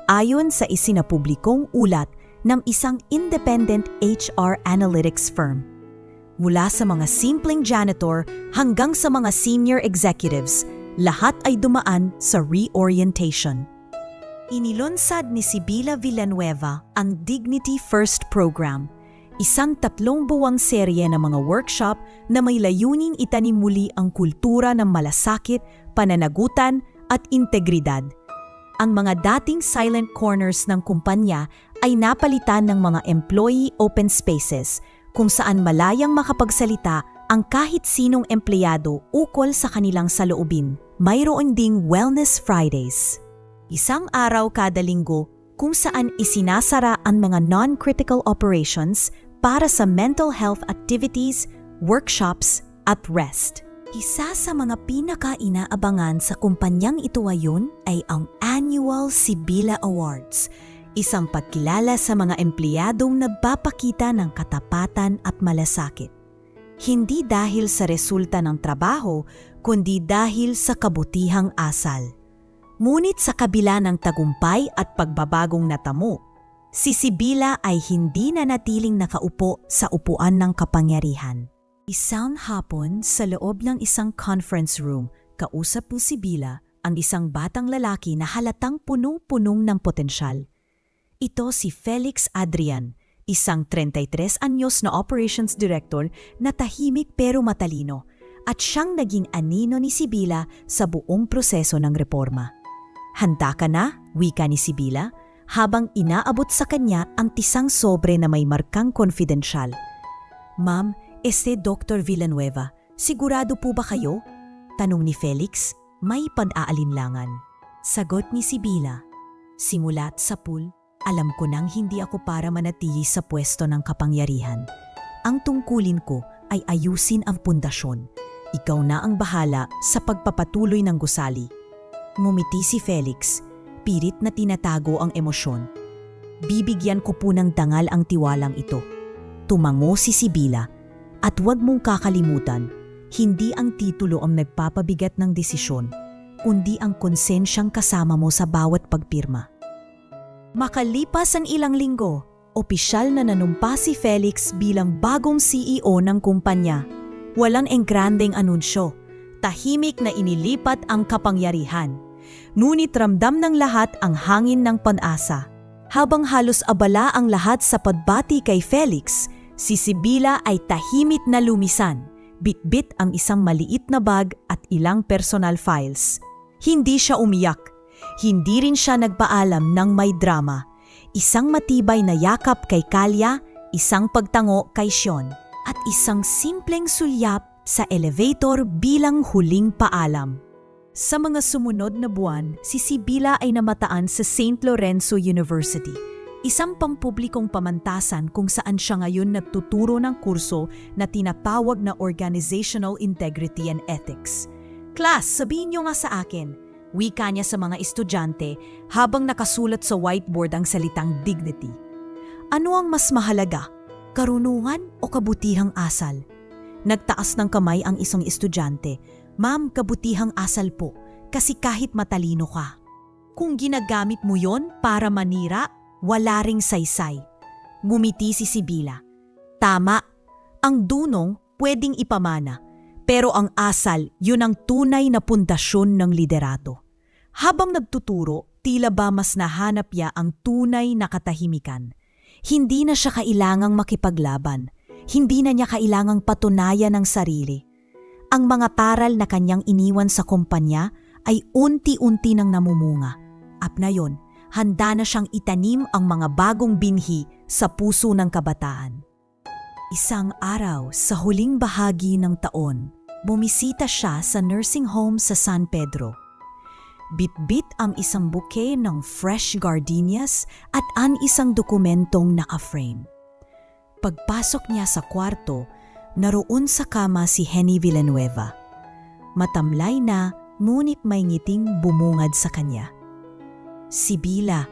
ayon sa isinapublikong ulat ng isang independent HR analytics firm. Mula sa mga simpleng janitor hanggang sa mga senior executives, lahat ay dumaan sa reorientation. Inilunsad ni Sibila Villanueva ang Dignity First Program, isang 3 buwang serye ng mga workshop na may layuning itanim muli ang kultura ng malasakit, pananagutan at integridad. Ang mga dating silent corners ng kumpanya ay napalitan ng mga employee open spaces kung saan malayang makapagsalita ang kahit sinong empleyado ukol sa kanilang saloobin. Mayroon ding Wellness Fridays, isang araw kada linggo kung saan isinasara ang mga non-critical operations para sa mental health activities, workshops at rest. Isa sa mga pinaka-inaabangan sa kumpanyang ito ngayon ay ang Annual Sibila Awards, isang pagkilala sa mga empleyadong nagpapakita ng katapatan at malasakit. Hindi dahil sa resulta ng trabaho, kundi dahil sa kabutihang asal. Ngunit sa kabila ng tagumpay at pagbabagong natamo, si Sibila ay hindi na natiling nakaupo sa upuan ng kapangyarihan. Isang hapon sa loob ng isang conference room, kausap ni Sibila ang isang batang lalaki na halatang punong-punong ng potensyal. Ito si Felix Adrian, isang 33 anyos na operations director na tahimik pero matalino at siyang naging anino ni Sibila sa buong proseso ng reforma. Handa ka na? Wika ni Sibila habang inaabot sa kanya ang tisang sobre na may markang konfidensyal. Ma'am, Dr. Villanueva, sigurado po ba kayo? Tanong ni Felix, may pag-aalinlangan. Sagot ni Sibila, simulat sa pool, alam ko nang hindi ako para manatili sa pwesto ng kapangyarihan. Ang tungkulin ko ay ayusin ang pundasyon. Ikaw na ang bahala sa pagpapatuloy ng gusali. Ngumiti si Felix, pilit na tinatago ang emosyon. Bibigyan ko po ng dangal ang tiwalang ito. Tumango si Sibila, at huwag mong kakalimutan, hindi ang titulo ang nagpapabigat ng desisyon, kundi ang konsensyang kasama mo sa bawat pagpirma. Makalipas ang ilang linggo, opisyal na nanumpa si Felix bilang bagong CEO ng kumpanya. Walang engrandeng anunsyo, tahimik na inilipat ang kapangyarihan. Ngunit ramdam ng lahat ang hangin ng pag-asa. Habang halos abala ang lahat sa pagbati kay Felix, si Sibila ay tahimik na lumisan, bitbit ang isang maliit na bag at ilang personal files. Hindi siya umiyak. Hindi rin siya nagpaalam ng may drama. Isang matibay na yakap kay Kalya, isang pagtango kay Sean, at isang simpleng sulyap sa elevator bilang huling paalam. Sa mga sumunod na buwan, si Sibila ay namataan sa St. Lorenzo University, isang pampublikong pamantasan kung saan siya ngayon nagtuturo ng kurso na tinatawag na Organizational Integrity and Ethics. Class, sabihin niyo nga sa akin, wika niya sa mga estudyante habang nakasulat sa whiteboard ang salitang dignity. Ano ang mas mahalaga? Karunungan o kabutihang asal? Nagtaas ng kamay ang isang estudyante. Ma'am, kabutihang asal po, kasi kahit matalino ka. Kung ginagamit mo yon para manira, wala ring saysay. Ngumiti si Sibila. Tama, ang dunong pwedeng ipamana, pero ang asal, yun ang tunay na pundasyon ng liderato. Habang nagtuturo, tila ba mas nahanap niya ang tunay na katahimikan. Hindi na siya kailangang makipaglaban. Hindi na niya kailangang patunayan ang sarili. Ang mga taral na kanyang iniwan sa kumpanya ay unti-unti nang namumunga. At na yon, handa na siyang itanim ang mga bagong binhi sa puso ng kabataan. Isang araw sa huling bahagi ng taon, bumisita siya sa nursing home sa San Pedro. Bit-bit ang isang bouquet ng fresh gardenias at isang dokumentong naka-frame. Pagpasok niya sa kwarto, naroon sa kama si Henny Villanueva. Matamlay na, ngunit may ngiting bumungad sa kanya. "Sibila,"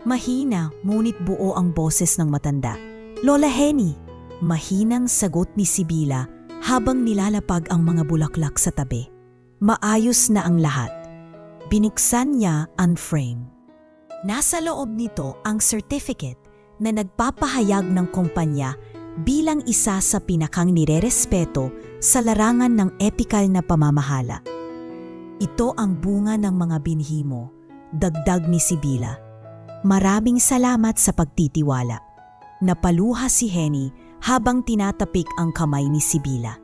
mahina ngunit buo ang boses ng matanda. "Lola Henny," mahinang sagot ni Sibila habang nilalapag ang mga bulaklak sa tabi. Maayos na ang lahat. Biniksan niya ang frame. Nasa loob nito ang certificate na nagpapahayag ng kumpanya bilang isa sa pinakang nirerespeto sa larangan ng epikal na pamamahala. "Ito ang bunga ng mga binhi mo," dagdag ni Sibila. "Maraming salamat sa pagtitiwala." Napaluha si Henny habang tinatapik ang kamay ni Sibila.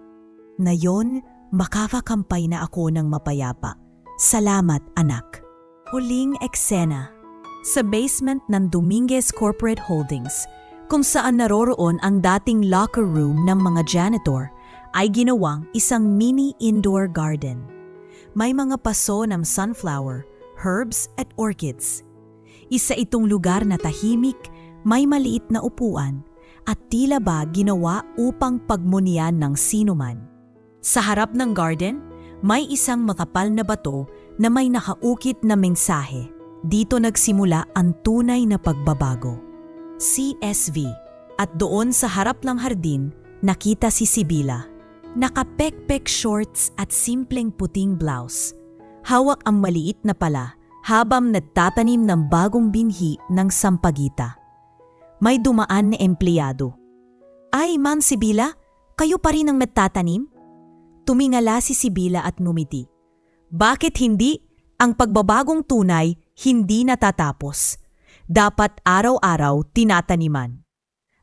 "Ngayon, makakakampay na ako ng mapayapa. Salamat, anak." Huling eksena. Sa basement ng Dominguez Corporate Holdings, kung saan naroroon ang dating locker room ng mga janitor, ay ginawang isang mini indoor garden. May mga paso ng sunflower, herbs at orchids. Isa itong lugar na tahimik, may maliit na upuan, at tila ba ginawa upang pagmunian ng sinuman. Sa harap ng garden, may isang makapal na bato na may nakaukit na mensahe. Dito nagsimula ang tunay na pagbabago. CSV. At doon sa harap ng hardin, nakita si Sibila. Nakapekpek shorts at simpleng puting blouse. Hawak ang maliit na pala habang nagtatanim ng bagong binhi ng sampagita. May dumaan na empleyado. "Ay, Ma'am Sibila, kayo pa rin ang nagtatanim?" Tumingala si Sibila at ngumiti. "Bakit hindi? Ang pagbabagong tunay hindi natatapos. Dapat araw-araw tinataniman."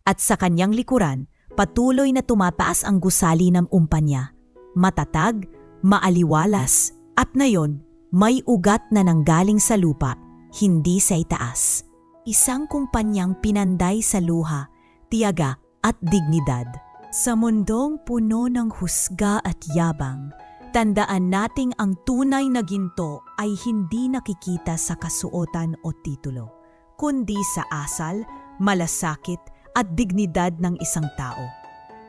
At sa kanyang likuran, patuloy na tumataas ang gusali ng umpanya. Matatag, maaliwalas, at ngayon may ugat na nanggaling sa lupa, hindi sa itaas. Isang kumpanyang pinanday sa luha, tiyaga at dignidad. Sa mundong puno ng husga at yabang, tandaan nating ang tunay na ginto ay hindi nakikita sa kasuotan o titulo, kundi sa asal, malasakit at dignidad ng isang tao.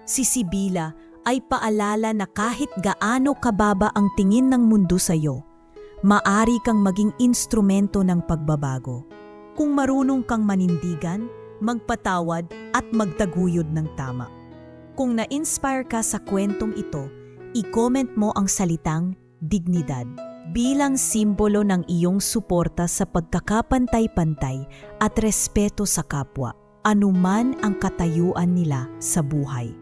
Si Sibila ay paalala na kahit gaano kababa ang tingin ng mundo sa iyo, maari kang maging instrumento ng pagbabago. Kung marunong kang manindigan, magpatawad at magtaguyod ng tama. Kung na-inspire ka sa kwentong ito, i-comment mo ang salitang dignidad bilang simbolo ng iyong suporta sa pagkakapantay-pantay at respeto sa kapwa, anuman ang katayuan nila sa buhay.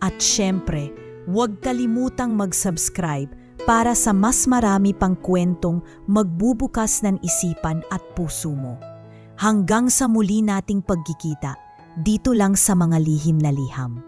At syempre, huwag kalimutang mag-subscribe para sa mas marami pang kwentong magbubukas ng isipan at puso mo. Hanggang sa muli nating pagkikita, dito lang sa Mga Lihim na Liham.